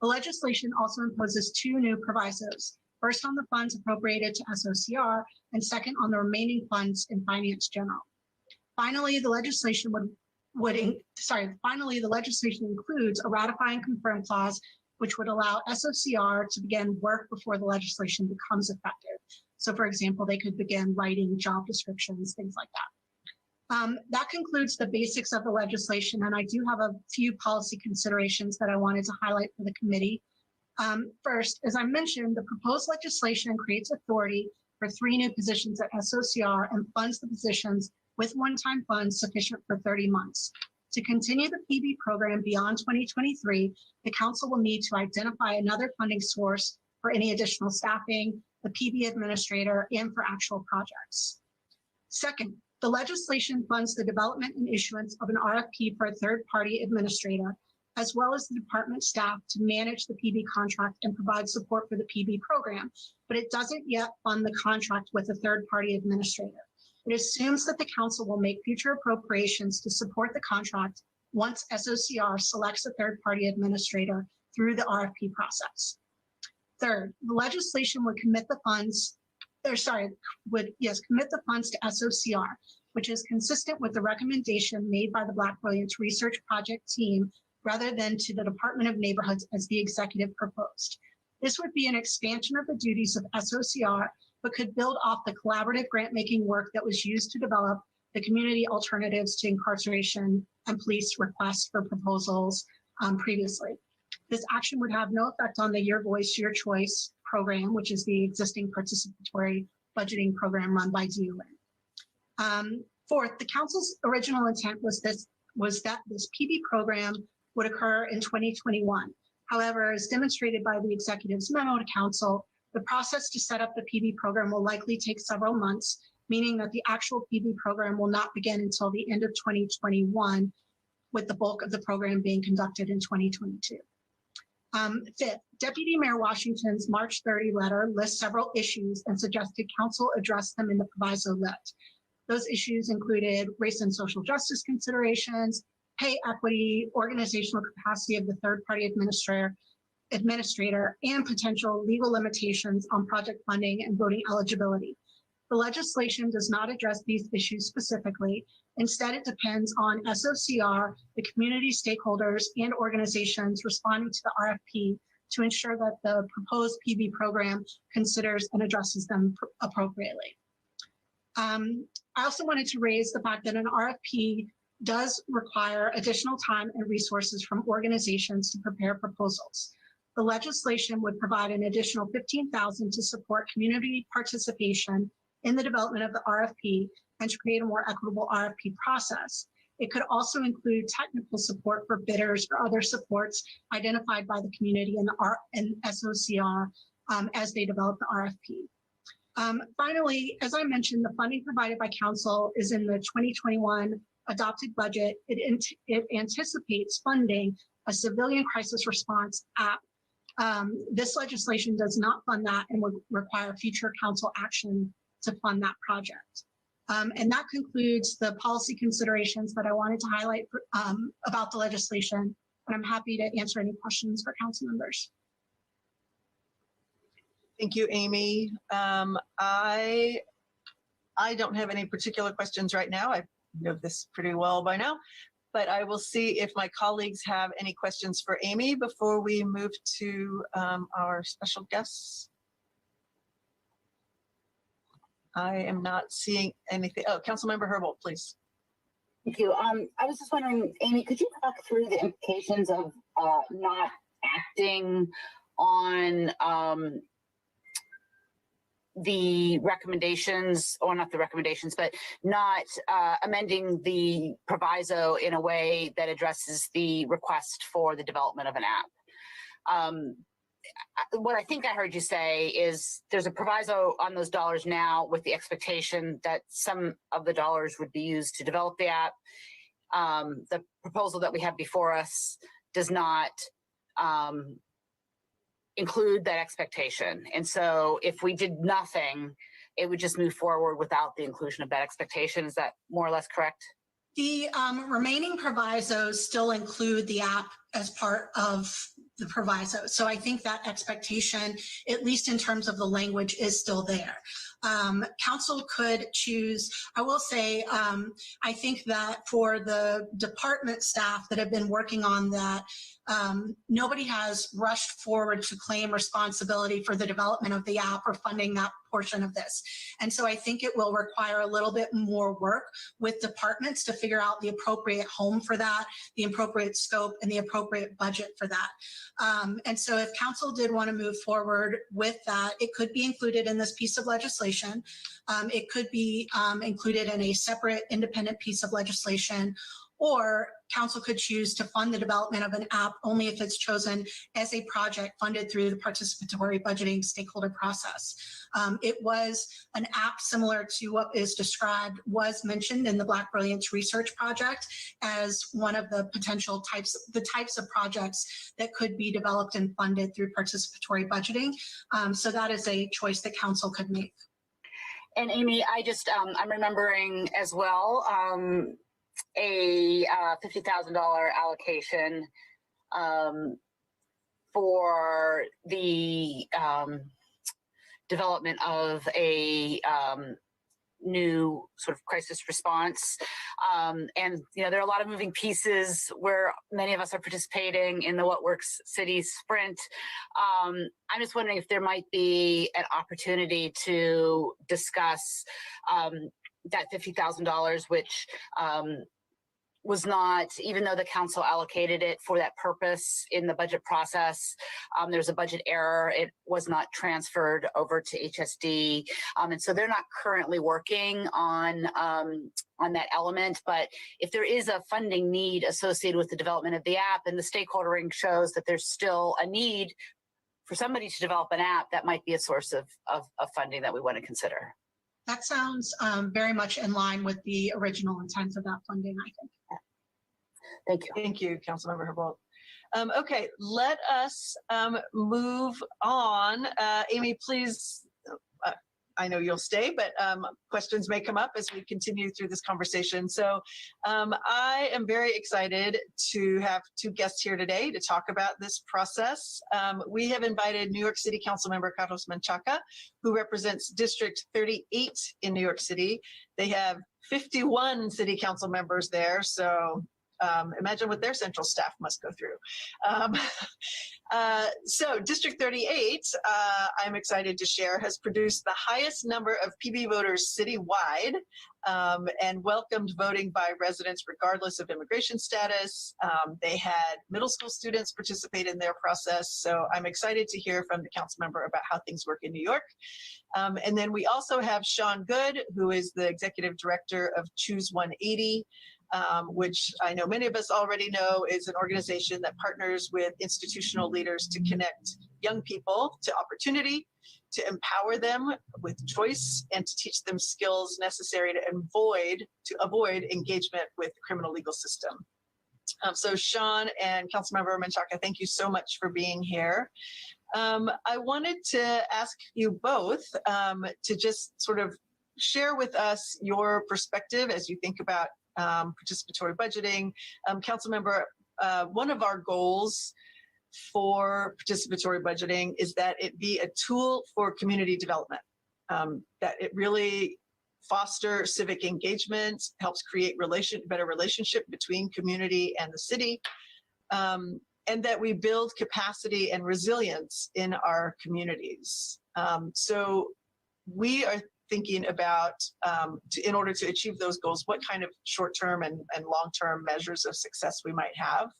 The legislation also imposes 2 new provisos, first on the funds appropriated to SOCR, and second on the remaining funds in finance general. Finally, the legislation includes a ratify and confirm clause, which would allow SOCR to begin work before the legislation becomes effective. So, for example, they could begin writing job descriptions, things like that. That concludes the basics of the legislation, and I do have a few policy considerations that I wanted to highlight for the committee. First, as I mentioned, the proposed legislation creates authority for 3 new positions at SOCR and funds the positions with one-time funds sufficient for 30 months. To continue the PB program beyond 2023, the council will need to identify another funding source for any additional staffing, the PB administrator, and for actual projects. Second, the legislation funds the development and issuance of an RFP for a third-party administrator, as well as the department staff to manage the PB contract and provide support for the PB program, but it doesn't yet fund the contract with a third-party administrator. It assumes that the council will make future appropriations to support the contract once SOCR selects a third-party administrator through the RFP process. Third, the legislation would commit the funds, commit the funds to SOCR, which is consistent with the recommendation made by the Black Brilliance Research Project team, rather than to the Department of Neighborhoods as the executive proposed. This would be an expansion of the duties of SOCR but could build off the collaborative grant-making work that was used to develop the community alternatives to incarceration and police requests for proposals previously. This action would have no effect on the Your Voice, Your Choice program, which is the existing participatory budgeting program run by DON. Fourth, the council's original intent was that this PB program would occur in 2021. However, as demonstrated by the executive's memo to council, the process to set up the PB program will likely take several months, meaning that the actual PB program will not begin until the end of 2021, with the bulk of the program being conducted in 2022. Fifth, Deputy Mayor Washington's March 30 letter lists several issues and suggested council address them in the proviso lit. Those issues included race and social justice considerations, pay equity, organizational capacity of the third-party administrator, and potential legal limitations on project funding and voting eligibility. The legislation does not address these issues specifically. Instead, it depends on SOCR, the community stakeholders, and organizations responding to the RFP to ensure that the proposed PB program considers and addresses them appropriately. I also wanted to raise the fact that an RFP does require additional time and resources from organizations to prepare proposals. The legislation would provide an additional $15,000 to support community participation in the development of the RFP and to create a more equitable RFP process. It could also include technical support for bidders or other supports identified by the community and SOCR as they develop the RFP. Finally, as I mentioned, the funding provided by council is in the 2021 adopted budget. It anticipates funding a civilian crisis response app. This legislation does not fund that and would require future council action to fund that project. And that concludes the policy considerations that I wanted to highlight about the legislation. And I'm happy to answer any questions for council members. Thank you, Amy. I don't have any particular questions right now. I know this pretty well by now, but I will see if my colleagues have any questions for Amy before we move to our special guests. I am not seeing anything. Oh, Councilmember Herbold, please. Thank you. I was just wondering, Amy, could you talk through the implications of not acting on the recommendations, or not the recommendations, but not amending the proviso in a way that addresses the request for the development of an app? What I think I heard you say is there's a proviso on those dollars now with the expectation that some of the dollars would be used to develop the app. The proposal that we have before us does not include that expectation. And so if we did nothing, it would just move forward without the inclusion of that expectation. Is that more or less correct? The remaining provisos still include the app as part of the proviso. So I think that expectation, at least in terms of the language, is still there. Council could choose, I will say, I think that for the department staff that have been working on that, nobody has rushed forward to claim responsibility for the development of the app or funding that portion of this. And so I think it will require a little bit more work with departments to figure out the appropriate home for that, the appropriate scope, and the appropriate budget for that. And so if council did want to move forward with that, it could be included in this piece of legislation. It could be included in a separate independent piece of legislation, or council could choose to fund the development of an app only if it's chosen as a project funded through the participatory budgeting stakeholder process. It was an app similar to what is described, was mentioned in the Black Brilliance Research Project as one of the potential types of projects that could be developed and funded through participatory budgeting. So that is a choice that council could make. And Amy, I'm remembering as well, a $50,000 allocation for the development of a new sort of crisis response. And, there are a lot of moving pieces where many of us are participating in the What Works City Sprint. I'm just wondering if there might be an opportunity to discuss that $50,000, which was not, even though the council allocated it for that purpose in the budget process, there's a budget error. It was not transferred over to HSD. And so they're not currently working on that element. But if there is a funding need associated with the development of the app, and the stakeholdering shows that there's still a need for somebody to develop an app, that might be a source of funding that we want to consider. That sounds very much in line with the original intent of that funding, I think. Thank you. Thank you, Councilmember Herbold. Okay, let us move on. Amy, please, I know you'll stay, but questions may come up as we continue through this conversation. So I am very excited to have two guests here today to talk about this process. We have invited New York City Councilmember Carlos Menchaca, who represents District 38 in New York City. They have 51 city council members there, so imagine what their central staff must go through. So District 38, I'm excited to share, has produced the highest number of PB voters citywide and welcomed voting by residents regardless of immigration status. They had middle school students participate in their process. So I'm excited to hear from the council member about how things work in New York. And then we also have Sean Good, who is the executive director of Choose 180. Which I know many of us already know is an organization that partners with institutional leaders to connect young people to opportunity, to empower them with choice, and to teach them skills necessary to avoid engagement with the criminal legal system. So Sean and Councilmember Menchaca, thank you so much for being here. I wanted to ask you both to just sort of share with us your perspective as you think about participatory budgeting. Councilmember, one of our goals for participatory budgeting is that it be a tool for community development, that it really foster civic engagement, helps create better relationship between community and the city, and that we build capacity and resilience in our communities. So we are thinking about, in order to achieve those goals, what kind of short-term and long-term measures of success we might have.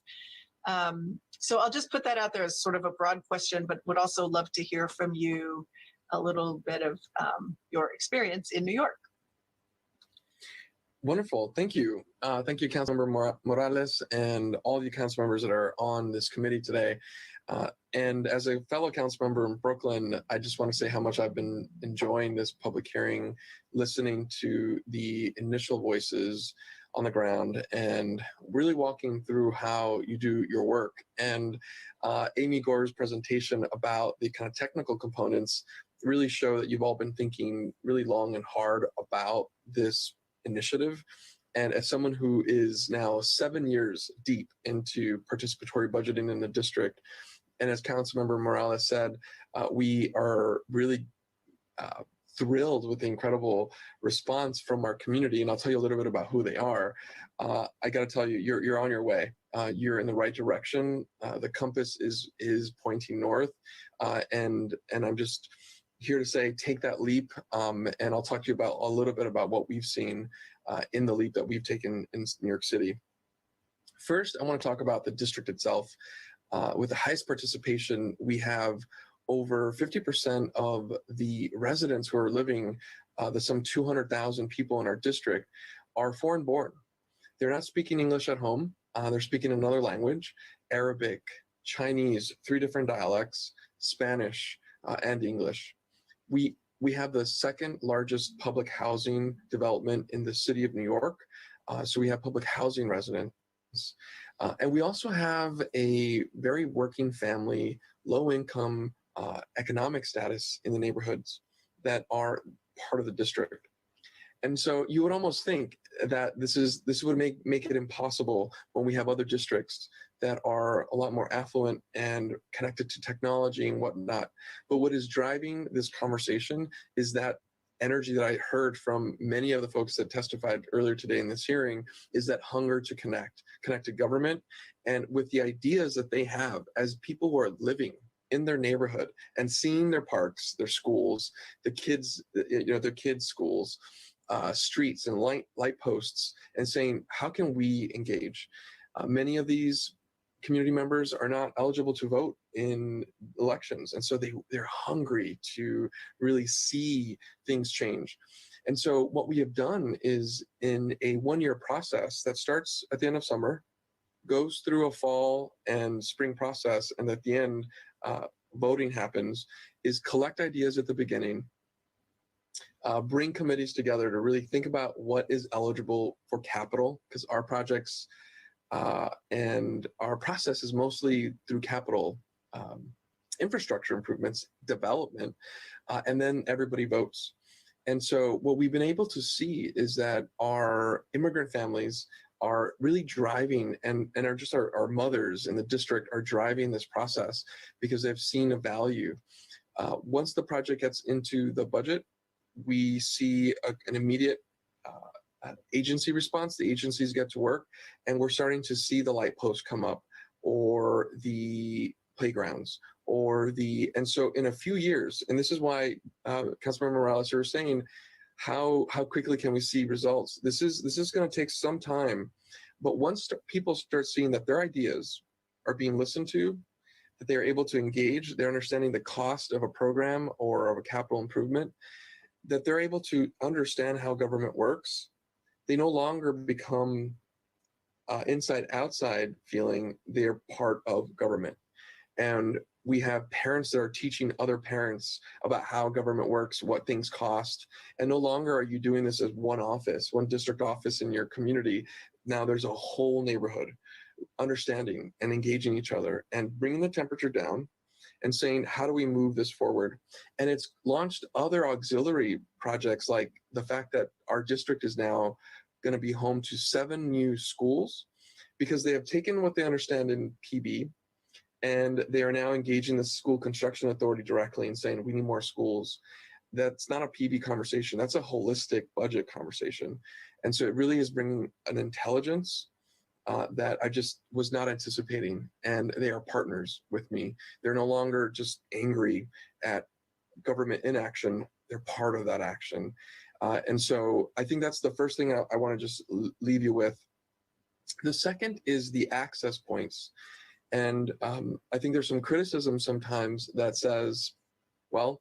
So I'll just put that out there as sort of a broad question, but would also love to hear from you a little bit of your experience in New York. Wonderful. Thank you. Thank you, Councilmember Morales, and all of you council members that are on this committee today. And as a fellow council member in Brooklyn, I just want to say how much I've been enjoying this public hearing, listening to the initial voices on the ground and really walking through how you do your work. And Amy Gore's presentation about the kind of technical components really show that you've all been thinking really long and hard about this initiative. And as someone who is now 7 years deep into participatory budgeting in the district, and as Councilmember Morales said, we are really thrilled with the incredible response from our community. And I'll tell you a little bit about who they are. I got to tell you, you're on your way. You're in the right direction. The compass is pointing north. And I'm just here to say, take that leap. And I'll talk to you about a little bit about what we've seen in the leap that we've taken in New York City. First, I want to talk about the district itself. With the highest participation, we have over 50% of the residents who are living, the some 200,000 people in our district, are foreign born. They're not speaking English at home. They're speaking another language, Arabic, Chinese, 3 different dialects, Spanish, and English. We have the second largest public housing development in the city of New York. So we have public housing residents. And we also have a very working family, low income economic status in the neighborhoods that are part of the district. And so you would almost think that this would make it impossible when we have other districts that are a lot more affluent and connected to technology and whatnot. But what is driving this conversation is that energy that I heard from many of the folks that testified earlier today in this hearing is that hunger to connect to government, and with the ideas that they have as people who are living in their neighborhood and seeing their parks, their schools, the kids, their kids' schools, streets and light posts, and saying, how can we engage? Many of these community members are not eligible to vote in elections, and so they're hungry to really see things change. And so what we have done is, in a one-year process that starts at the end of summer, goes through a fall and spring process, and at the end voting happens, is collect ideas at the beginning, bring committees together to really think about what is eligible for capital, because our projects and our process is mostly through capital infrastructure improvements, development, and then everybody votes. And so what we've been able to see is that our immigrant families are really driving, and are just our mothers in the district are driving this process because they've seen a value. Once the project gets into the budget, we see an immediate agency response. The agencies get to work, and we're starting to see the light posts come up, or the playgrounds, and so in a few years, and this is why Councilmember Morales, you were saying, how quickly can we see results? This is going to take some time, but once people start seeing that their ideas are being listened to, that they're able to engage, they're understanding the cost of a program or of a capital improvement, that they're able to understand how government works, they no longer become inside-outside feeling they're part of government. And we have parents that are teaching other parents about how government works, what things cost, and no longer are you doing this as one office, one district office in your community. Now there's a whole neighborhood understanding and engaging each other and bringing the temperature down and saying, how do we move this forward? And it's launched other auxiliary projects, like the fact that our district is now going to be home to 7 new schools, because they have taken what they understand in PB, and they are now engaging the school construction authority directly and saying, we need more schools. That's not a PB conversation. That's a holistic budget conversation. And so it really is bringing an intelligence that I just was not anticipating. And they are partners with me. They're no longer just angry at government inaction. They're part of that action. And so I think that's the first thing I want to just leave you with. The second is the access points. And I think there's some criticism sometimes that says, well,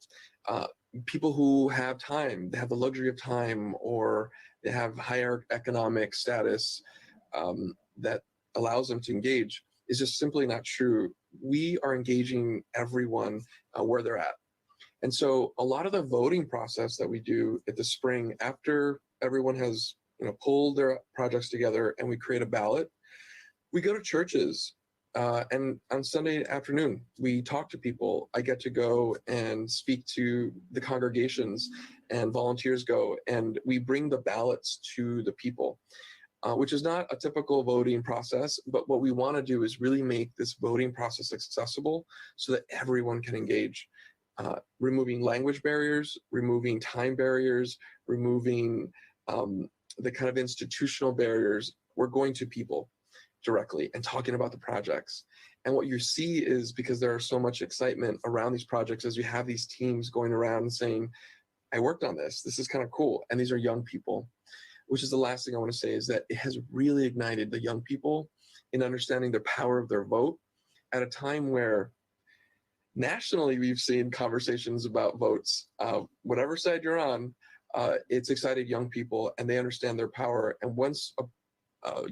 people who have time, they have the luxury of time, or they have higher economic status that allows them to engage, is just simply not true. We are engaging everyone where they're at. And so a lot of the voting process that we do at the spring, after everyone has pulled their projects together and we create a ballot, we go to churches. And on Sunday afternoon, we talk to people. I get to go and speak to the congregations, and volunteers go, and we bring the ballots to the people, which is not a typical voting process. But what we want to do is really make this voting process accessible so that everyone can engage, removing language barriers, removing time barriers, removing the kind of institutional barriers. We're going to people directly and talking about the projects. And what you see is, because there is so much excitement around these projects, as you have these teams going around and saying, I worked on this, this is kind of cool. And these are young people, which is the last thing I want to say, is that it has really ignited the young people in understanding the power of their vote at a time where nationally we've seen conversations about votes. Whatever side you're on, it's excited young people, and they understand their power. And once a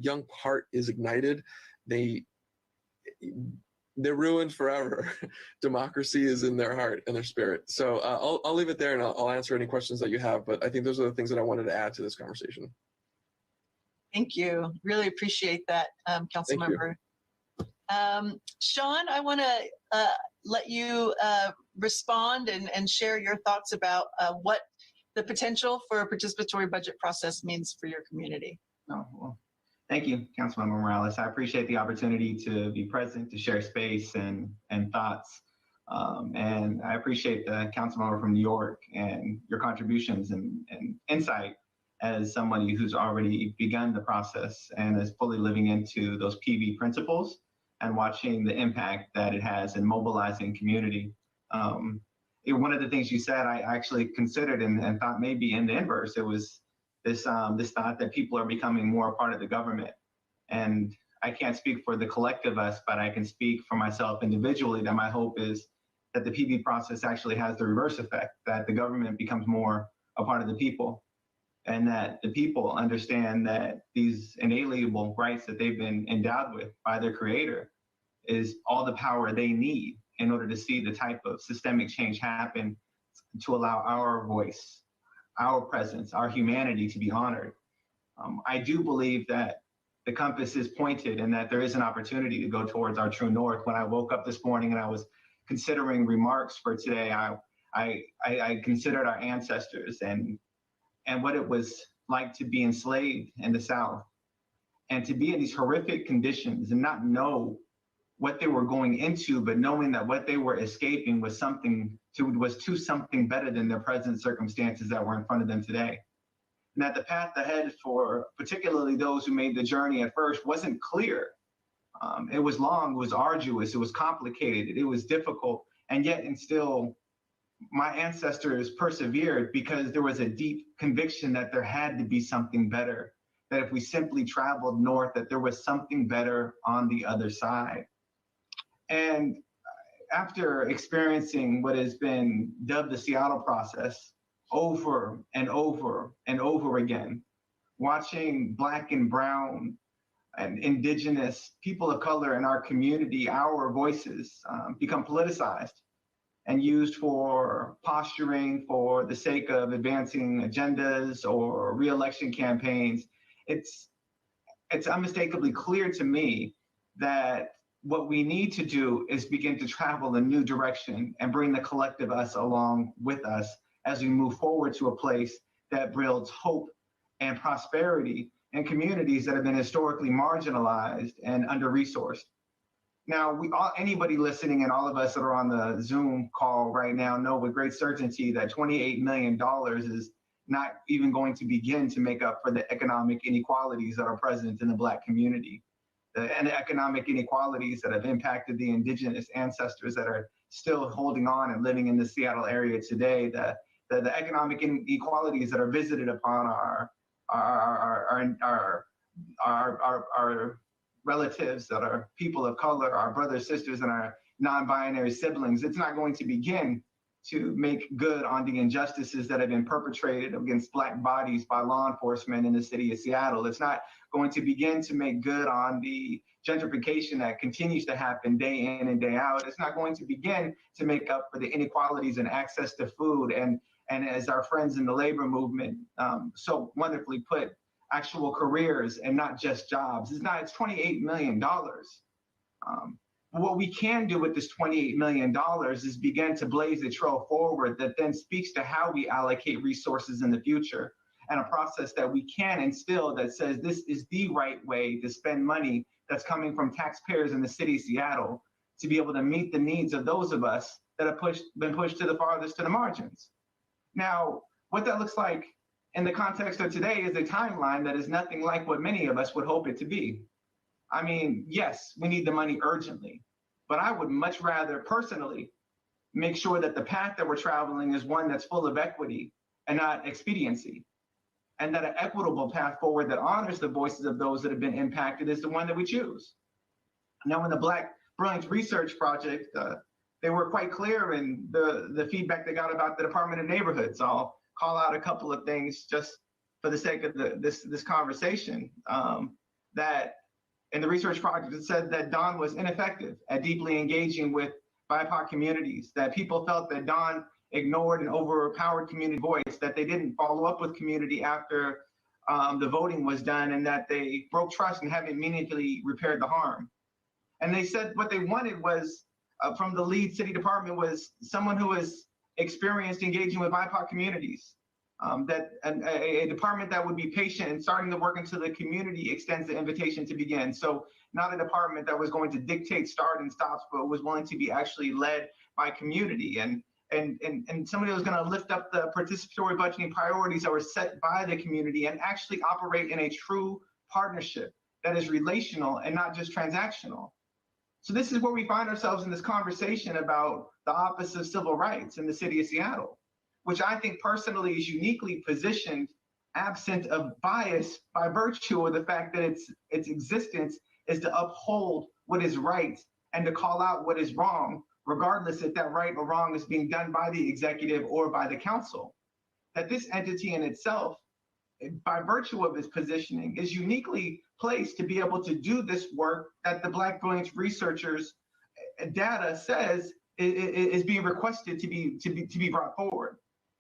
young heart is ignited, they're ruined forever. Democracy is in their heart and their spirit. So I'll leave it there, and I'll answer any questions that you have. But I think those are the things that I wanted to add to this conversation. Thank you. Really appreciate that, Councilmember. Sean, I want to let you respond and share your thoughts about what the potential for a participatory budget process means for your community. Oh, well, thank you, Councilmember Morales. I appreciate the opportunity to be present, to share space and thoughts. And I appreciate the council member from New York and your contributions and insight as somebody who's already begun the process and is fully living into those PV principles and watching the impact that it has in mobilizing community. One of the things you said, I actually considered and thought maybe in the inverse, it was this thought that people are becoming more a part of the government. And I can't speak for the collective us, but I can speak for myself individually that my hope is that the PV process actually has the reverse effect, that the government becomes more a part of the people, and that the people understand that these inalienable rights that they've been endowed with by their creator is all the power they need in order to see the type of systemic change happen to allow our voice, our presence, our humanity to be honored. I do believe that the compass is pointed and that there is an opportunity to go towards our true north. When I woke up this morning and I was considering remarks for today, I considered our ancestors and what it was like to be enslaved in the South and to be in these horrific conditions and not know what they were going into, but knowing that what they were escaping was something better than their present circumstances that were in front of them today. And that the path ahead for particularly those who made the journey at first wasn't clear. It was long, it was arduous, it was complicated, it was difficult, and yet and still my ancestors persevered because there was a deep conviction that there had to be something better, that if we simply traveled north, that there was something better on the other side. And after experiencing what has been dubbed the Seattle process over and over and over again, watching Black and Brown and Indigenous people of color in our community, our voices become politicized and used for posturing for the sake of advancing agendas or re-election campaigns, it's unmistakably clear to me that what we need to do is begin to travel a new direction and bring the collective us along with us as we move forward to a place that builds hope and prosperity in communities that have been historically marginalized and under-resourced. Now, anybody listening and all of us that are on the Zoom call right now know with great certainty that $28 million is not even going to begin to make up for the economic inequalities that are present in the Black community, and the economic inequalities that have impacted the Indigenous ancestors that are still holding on and living in the Seattle area today, the economic inequalities that are visited upon our relatives that are people of color, our brothers, sisters, and our non-binary siblings. It's not going to begin to make good on the injustices that have been perpetrated against Black bodies by law enforcement in the city of Seattle. It's not going to begin to make good on the gentrification that continues to happen day in and day out. It's not going to begin to make up for the inequalities in access to food and as our friends in the labor movement so wonderfully put, actual careers and not just jobs. It's $28 million. What we can do with this $28 million is begin to blaze a trail forward that then speaks to how we allocate resources in the future, and a process that we can instill that says this is the right way to spend money that's coming from taxpayers in the city of Seattle to be able to meet the needs of those of us that have been pushed to the farthest to the margins. Now, what that looks like in the context of today is a timeline that is nothing like what many of us would hope it to be. I mean, yes, we need the money urgently, but I would much rather personally make sure that the path that we're traveling is one that's full of equity and not expediency, and that an equitable path forward that honors the voices of those that have been impacted is the one that we choose. Now, in the Black Brilliance Research Project, they were quite clear in the feedback they got about the Department of Neighborhoods. I'll call out a couple of things just for the sake of this conversation. That in the research project, it said that Dawn was ineffective at deeply engaging with BIPOC communities, that people felt that Dawn ignored and overpowered community voice, that they didn't follow up with community after the voting was done, and that they broke trust and haven't meaningfully repaired the harm. And they said what they wanted was, from the lead city department, was someone who was experienced engaging with BIPOC communities, that a department that would be patient and starting to work until the community extends the invitation to begin. So not a department that was going to dictate start and stops, but was willing to be actually led by community. And somebody was going to lift up the participatory budgeting priorities that were set by the community and actually operate in a true partnership that is relational and not just transactional. So this is where we find ourselves in this conversation about the Office of Civil Rights in the city of Seattle, which I think personally is uniquely positioned absent of bias by virtue of the fact that its existence is to uphold what is right and to call out what is wrong, regardless if that right or wrong is being done by the executive or by the council. That this entity in itself, by virtue of its positioning, is uniquely placed to be able to do this work that the Black Brilliance researchers data says is being requested to be brought forward.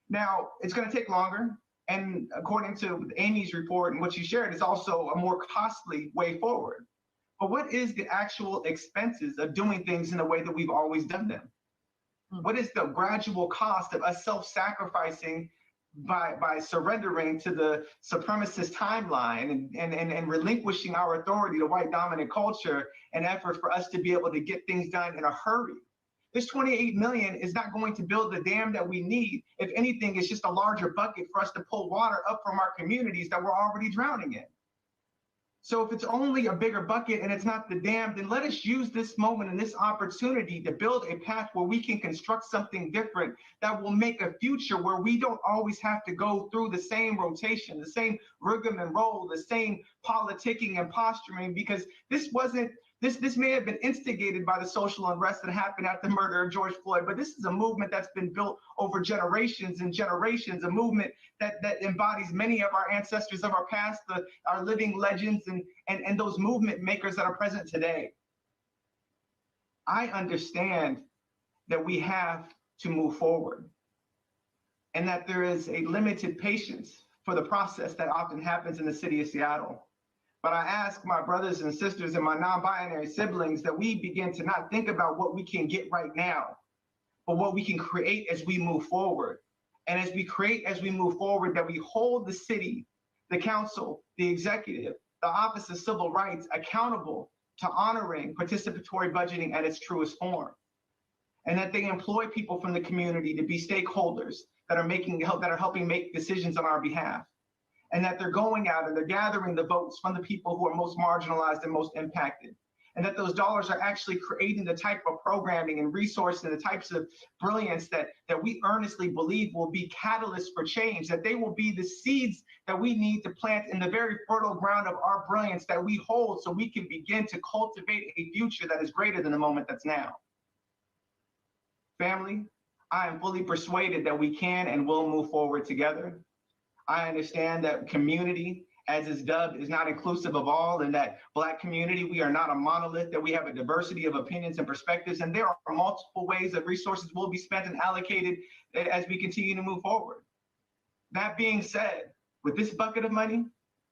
Now, it's going to take longer. And according to Amy's report and what she shared, it's also a more costly way forward. But what is the actual expenses of doing things in the way that we've always done them? What is the gradual cost of us self-sacrificing by surrendering to the supremacist timeline and relinquishing our authority to white dominant culture and effort for us to be able to get things done in a hurry? This 28 million is not going to build the dam that we need. If anything, it's just a larger bucket for us to pull water up from our communities that we're already drowning in. So if it's only a bigger bucket and it's not the dam, then let us use this moment and this opportunity to build a path where we can construct something different that will make a future where we don't always have to go through the same rotation, the same rigmarole, the same politicking and posturing, because this may have been instigated by the social unrest that happened after the murder of George Floyd, but this is a movement that's been built over generations and generations, a movement that embodies many of our ancestors of our past, our living legends and those movement makers that are present today. I understand that we have to move forward and that there is a limited patience for the process that often happens in the city of Seattle. But I ask my brothers and sisters and my non-binary siblings that we begin to not think about what we can get right now, but what we can create as we move forward. And as we create, as we move forward, that we hold the city, the council, the executive, the Office of Civil Rights accountable to honoring participatory budgeting at its truest form. And that they employ people from the community to be stakeholders that are helping make decisions on our behalf. And that they're going out and they're gathering the votes from the people who are most marginalized and most impacted. And that those dollars are actually creating the type of programming and resources and the types of brilliance that we earnestly believe will be catalysts for change, that they will be the seeds that we need to plant in the very fertile ground of our brilliance that we hold so we can begin to cultivate a future that is greater than the moment that's now. Family, I am fully persuaded that we can and will move forward together. I understand that community, as is dubbed, is not inclusive of all, and that Black community, we are not a monolith, that we have a diversity of opinions and perspectives, and there are multiple ways that resources will be spent and allocated as we continue to move forward. That being said, with this bucket of money,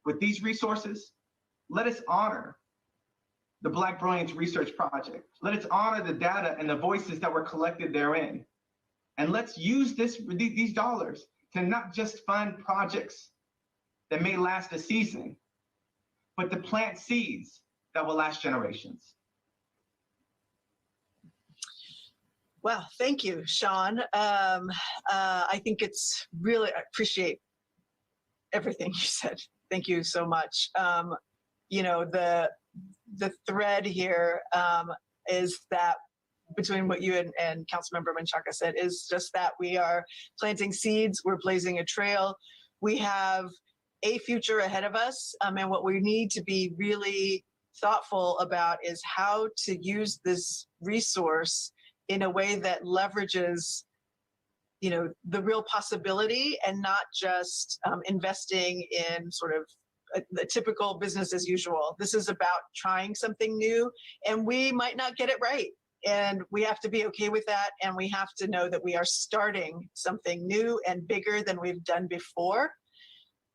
with these resources, let us honor the Black Brilliance Research Project. Let us honor the data and the voices that were collected therein. And let's use these dollars to not just fund projects that may last a season, but to plant seeds that will last generations. Well, thank you, Sean. I think it's really, I appreciate everything you said. Thank you so much. You know, the thread here is that between what you and Councilmember Menchaca said is just that we are planting seeds, we're blazing a trail, we have a future ahead of us, and what we need to be really thoughtful about is how to use this resource in a way that leverages, you know, the real possibility and not just investing in sort of the typical business as usual. This is about trying something new, and we might not get it right. And we have to be okay with that. And we have to know that we are starting something new and bigger than we've done before.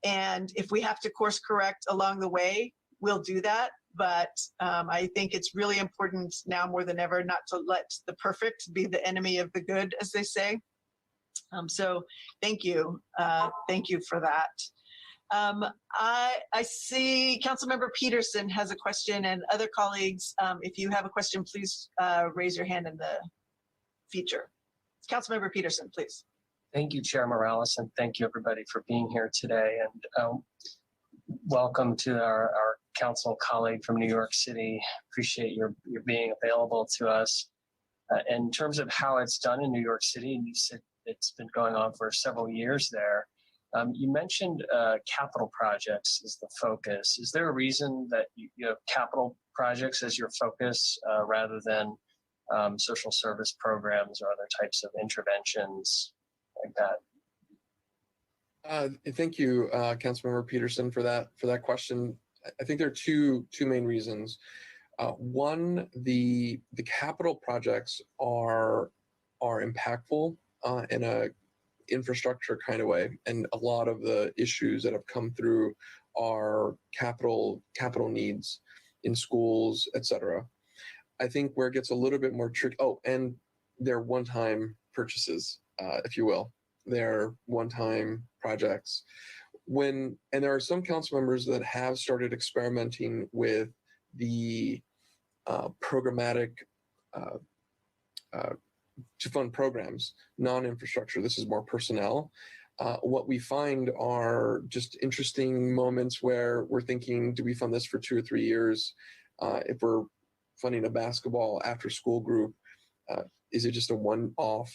And if we have to course correct along the way, we'll do that. But I think it's really important now more than ever not to let the perfect be the enemy of the good, as they say. So thank you. Thank you for that. I see Councilmember Peterson has a question, and other colleagues, if you have a question, please raise your hand in the feature. Councilmember Peterson, please. Thank you, Chair Morales, and thank you everybody for being here today. And welcome to our council colleague from New York City. Appreciate your being available to us. In terms of how it's done in New York City, and you said it's been going on for several years there. You mentioned capital projects as the focus. Is there a reason that you have capital projects as your focus rather than social service programs or other types of interventions like that? Thank you, Councilmember Peterson, for that question. I think there are two main reasons. One, the capital projects are impactful in a infrastructure kind of way, and a lot of the issues that have come through are capital needs in schools, etc. I think where it gets a little bit more tricky. Oh, and they're one-time purchases, if you will. They're one-time projects. And there are some council members that have started experimenting with the programmatic to fund programs, non-infrastructure. This is more personnel. What we find are just interesting moments where we're thinking, do we fund this for 2 or 3 years? If we're funding a basketball after-school group, is it just a one-off?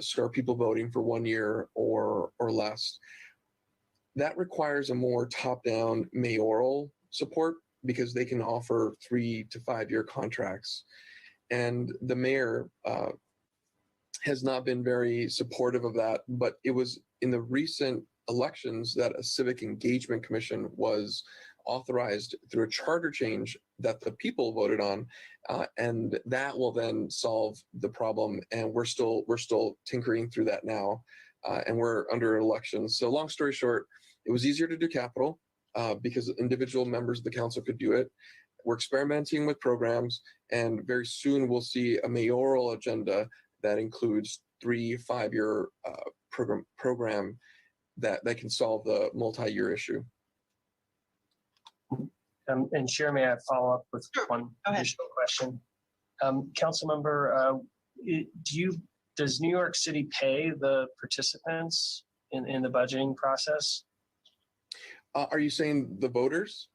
So are people voting for 1 year or less? That requires a more top-down mayoral support because they can offer 3 to 5 year contracts. And the mayor has not been very supportive of that, but it was in the recent elections that a civic engagement commission was authorized through a charter change that the people voted on, and that will then solve the problem. And we're still tinkering through that now, and we're under elections. So long story short, it was easier to do capital because individual members of the council could do it. We're experimenting with programs, and very soon we'll see a mayoral agenda that includes 3-5 year program that can solve the multi-year issue. And Chair, may I follow up with one additional question? Councilmember, does New York City pay the participants in the budgeting process? Are you saying the voters?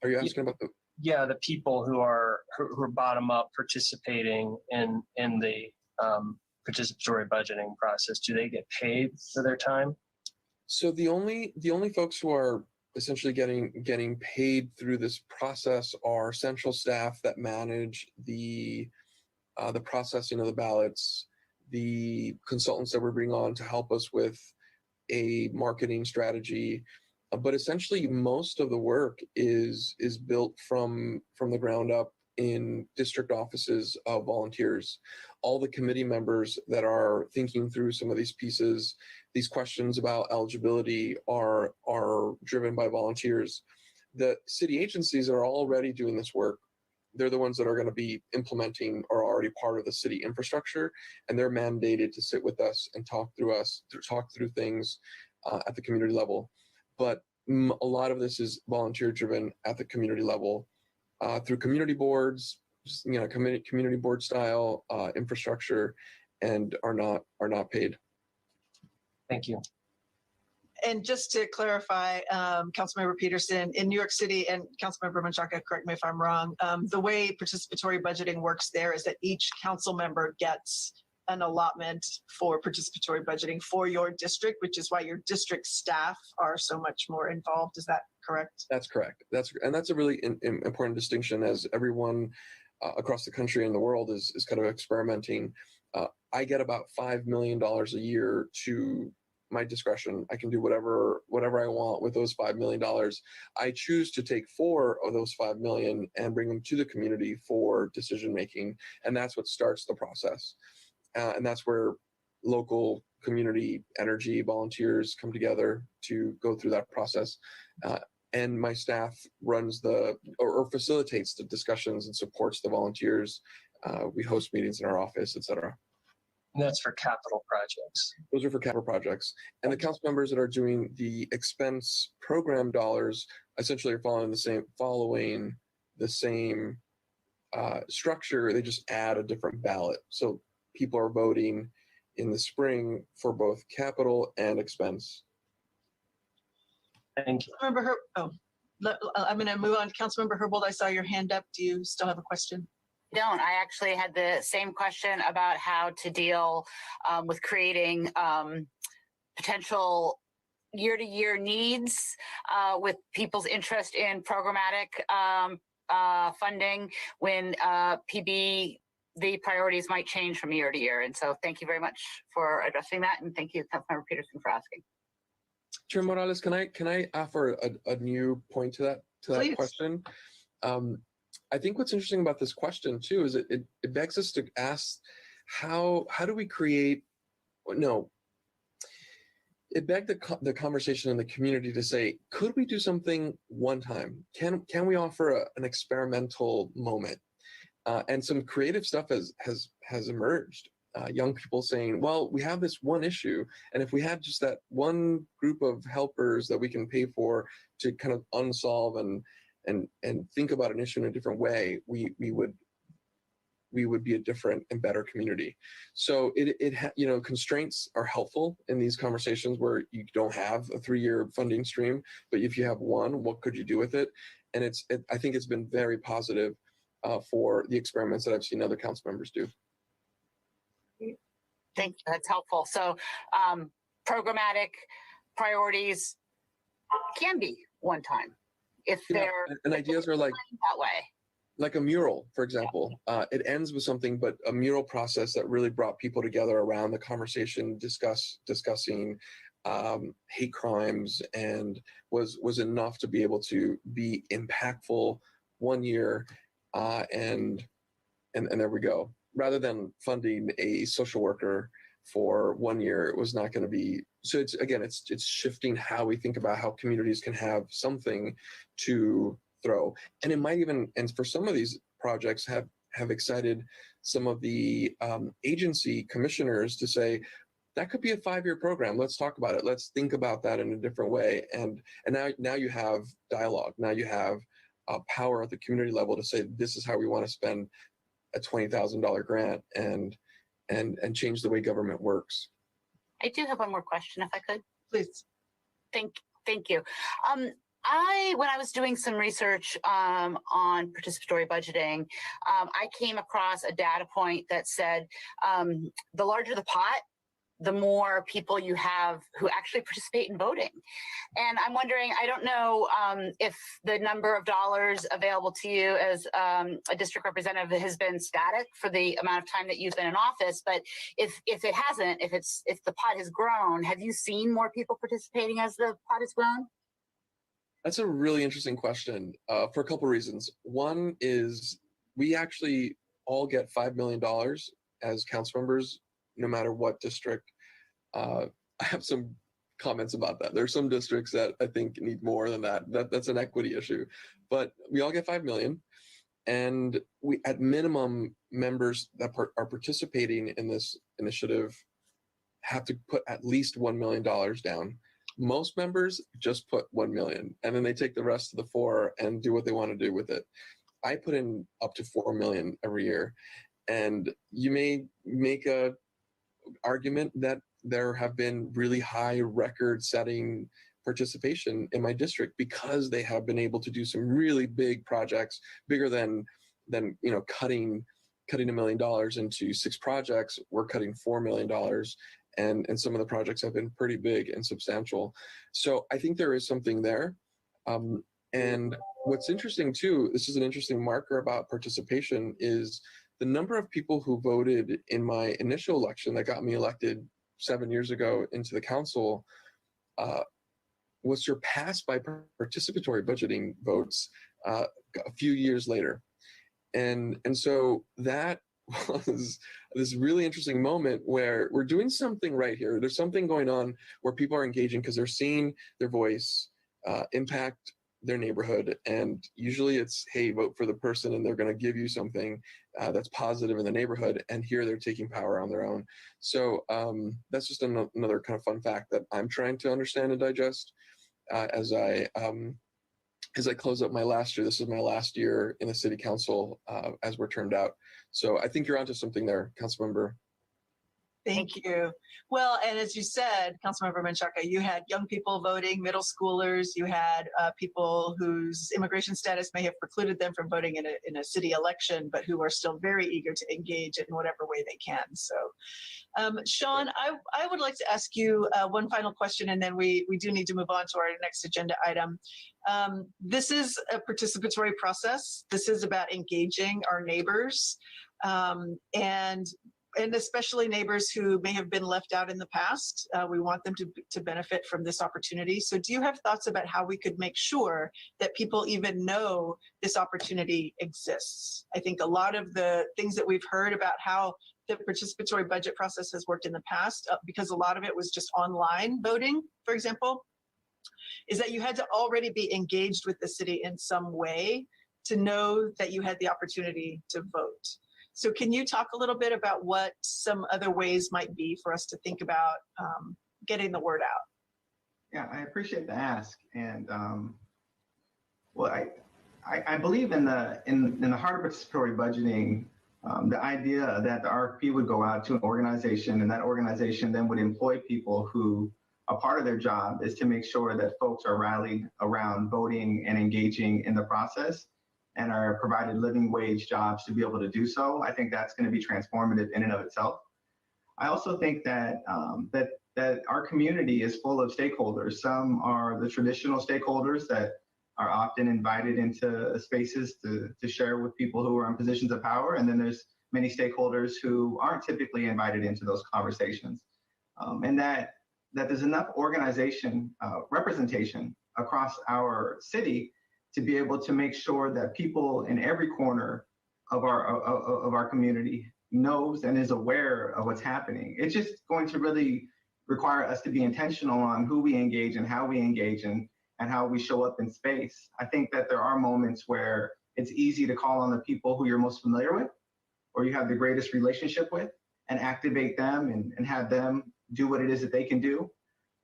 Are you asking about the? Yeah, the people who are bottom up participating in the participatory budgeting process. Do they get paid for their time? So the only folks who are essentially getting paid through this process are central staff that manage the processing of the ballots, the consultants that we bring on to help us with a marketing strategy. But essentially, most of the work is built from the ground up in district offices of volunteers. All the committee members that are thinking through some of these pieces, these questions about eligibility are driven by volunteers. The city agencies are already doing this work. They're the ones that are going to be implementing or already part of the city infrastructure, and they're mandated to sit with us and talk through things at the community level. But a lot of this is volunteer driven at the community level through community boards, community board style infrastructure, and are not paid. Thank you. And just to clarify, Councilmember Peterson, in New York City, and Councilmember Menchaca, correct me if I'm wrong, the way participatory budgeting works there is that each council member gets an allotment for participatory budgeting for your district, which is why your district staff are so much more involved. Is that correct? That's correct. That's a really important distinction, as everyone across the country and the world is kind of experimenting. I get about $5 million a year to my discretion. I can do whatever I want with those $5 million. I choose to take 4 of those 5 million and bring them to the community for decision making, and that's what starts the process. And that's where local community energy volunteers come together to go through that process. And my staff runs or facilitates the discussions and supports the volunteers. We host meetings in our office, etc. And that's for capital projects. Those are for capital projects. And the council members that are doing the expense program dollars essentially are following the same structure. They just add a different ballot. So people are voting in the spring for both capital and expense. Thank you. I'm going to move on to Councilmember Herbold. I saw your hand up. Do you still have a question? Don't. I actually had the same question about how to deal with creating potential year-to-year needs with people's interest in programmatic funding when the priorities might change from year to year. And so thank you very much for addressing that. And thank you, Councilmember Peterson, for asking. Chair Morales, can I offer a new point to that question? I think what's interesting about this question too is it begs us to ask how do we create it begged the conversation in the community to say, could we do something one time? Can we offer an experimental moment? And some creative stuff has emerged. Young people saying, well, we have this one issue, and if we had just that one group of helpers that we can pay for to kind of unsolve and think about an issue in a different way, we would be a different and better community. So constraints are helpful in these conversations where you don't have a 3-year funding stream, but if you have one, what could you do with it? And I think it's been very positive for the experiments that I've seen other council members do. Thank you. That's helpful. So programmatic priorities can be one time if they're and ideas are like that way. Like a mural, for example, it ends with something, but a mural process that really brought people together around the conversation, discussing hate crimes, and was enough to be able to be impactful 1 year, and there we go. Rather than funding a social worker for 1 year, it was not going to be. So it's shifting how we think about how communities can have something to throw, and it might even, and for some of these projects have excited some of the agency commissioners to say that could be a 5-year program. Let's talk about it. Let's think about that in a different way. And now you have dialogue. Now you have power at the community level to say this is how we want to spend a $20,000 grant and change the way government works. I do have one more question, if I could. Please. Thank you. When I was doing some research on participatory budgeting, I came across a data point that said the larger the pot, the more people you have who actually participate in voting. And I'm wondering, I don't know if the number of dollars available to you as a district representative has been static for the amount of time that you've been in office, but if it hasn't, if the pot has grown, have you seen more people participating as the pot has grown? That's a really interesting question for a couple of reasons. One is we actually all get $5 million as council members, no matter what district. I have some comments about that. There's some districts that I think need more than that. That's an equity issue, but we all get $5 million, and we, at minimum, members that are participating in this initiative have to put at least $1 million down. Most members just put 1 million, and then they take the rest of the 4 and do what they want to do with it. I put in up to 4 million every year, and you may make a argument that there have been really high record-setting participation in my district because they have been able to do some really big projects, bigger than cutting $1 million into 6 projects. We're cutting $4 million. And some of the projects have been pretty big and substantial. So I think there is something there. And what's interesting too, this is an interesting marker about participation, is the number of people who voted in my initial election that got me elected 7 years ago into the council was surpassed by participatory budgeting votes a few years later. And so that was this really interesting moment where we're doing something right here. There's something going on where people are engaging because they're seeing their voice impact their neighborhood. And usually it's, hey, vote for the person, and they're going to give you something that's positive in the neighborhood. And here they're taking power on their own. So that's just another kind of fun fact that I'm trying to understand and digest as I close up my last year. This is my last year in the city council as we're turned out. So I think you're onto something there, Councilmember Thank you. Well, and as you said, Councilmember Menchaca, you had young people voting, middle schoolers, you had people whose immigration status may have precluded them from voting in a city election, but who are still very eager to engage in whatever way they can. So, Sean, I would like to ask you one final question, and then we do need to move on to our next agenda item. This is a participatory process. This is about engaging our neighbors. And especially neighbors who may have been left out in the past. We want them to benefit from this opportunity. So do you have thoughts about how we could make sure that people even know this opportunity exists? I think a lot of the things that we've heard about how the participatory budget process has worked in the past, because a lot of it was just online voting, for example, is that you had to already be engaged with the city in some way to know that you had the opportunity to vote. So can you talk a little bit about what some other ways might be for us to think about getting the word out? Yeah, I appreciate the ask. And well, I believe in the heart of participatory budgeting, the idea that the RFP would go out to an organization, and that organization then would employ people who a part of their job is to make sure that folks are rallied around voting and engaging in the process, and are provided living wage jobs to be able to do so. I think that's going to be transformative in and of itself. I also think that that our community is full of stakeholders. Some are the traditional stakeholders that are often invited into spaces to share with people who are in positions of power. And then there's many stakeholders who aren't typically invited into those conversations. And that there's enough organization representation across our city to be able to make sure that people in every corner of our community knows and is aware of what's happening. It's just going to really require us to be intentional on who we engage and how we engage and how we show up in space. I think that there are moments where it's easy to call on the people who you're most familiar with or you have the greatest relationship with and activate them and have them do what it is that they can do.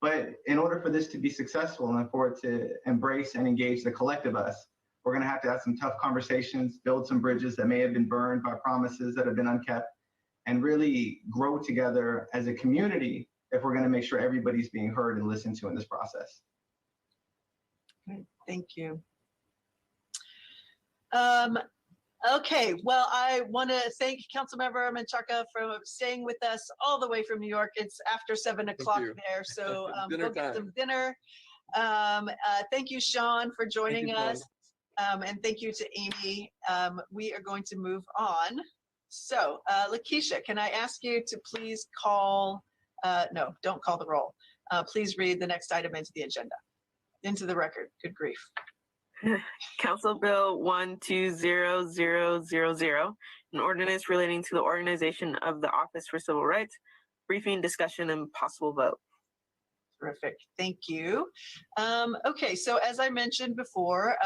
But in order for this to be successful and for it to embrace and engage the collective us, we're going to have some tough conversations, build some bridges that may have been burned by promises that have been unkept, and really grow together as a community if we're going to make sure everybody's being heard and listened to in this process. Great, thank you. Okay, well, I want to thank Councilmember Menchaca for staying with us all the way from New York. It's after 7 o'clock there, so go get some dinner. Thank you, Sean, for joining us. And thank you to Amy. We are going to move on. So, Lakeisha, can I ask you to please call, no, don't call the roll. Please read the next item into the agenda, into the record. Good grief. Council Bill 120000, an ordinance relating to the organization of the Office for Civil Rights, briefing, discussion, and possible vote. Terrific, thank you. Okay, so as I mentioned before,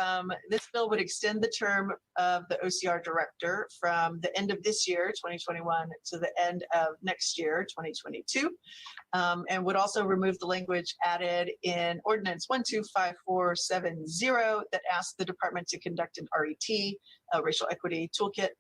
this bill would extend the term of the OCR director from the end of this year, 2021, to the end of next year, 2022, and would also remove the language added in Ordinance 125470 that asks the department to conduct an RET, Racial Equity Toolkit,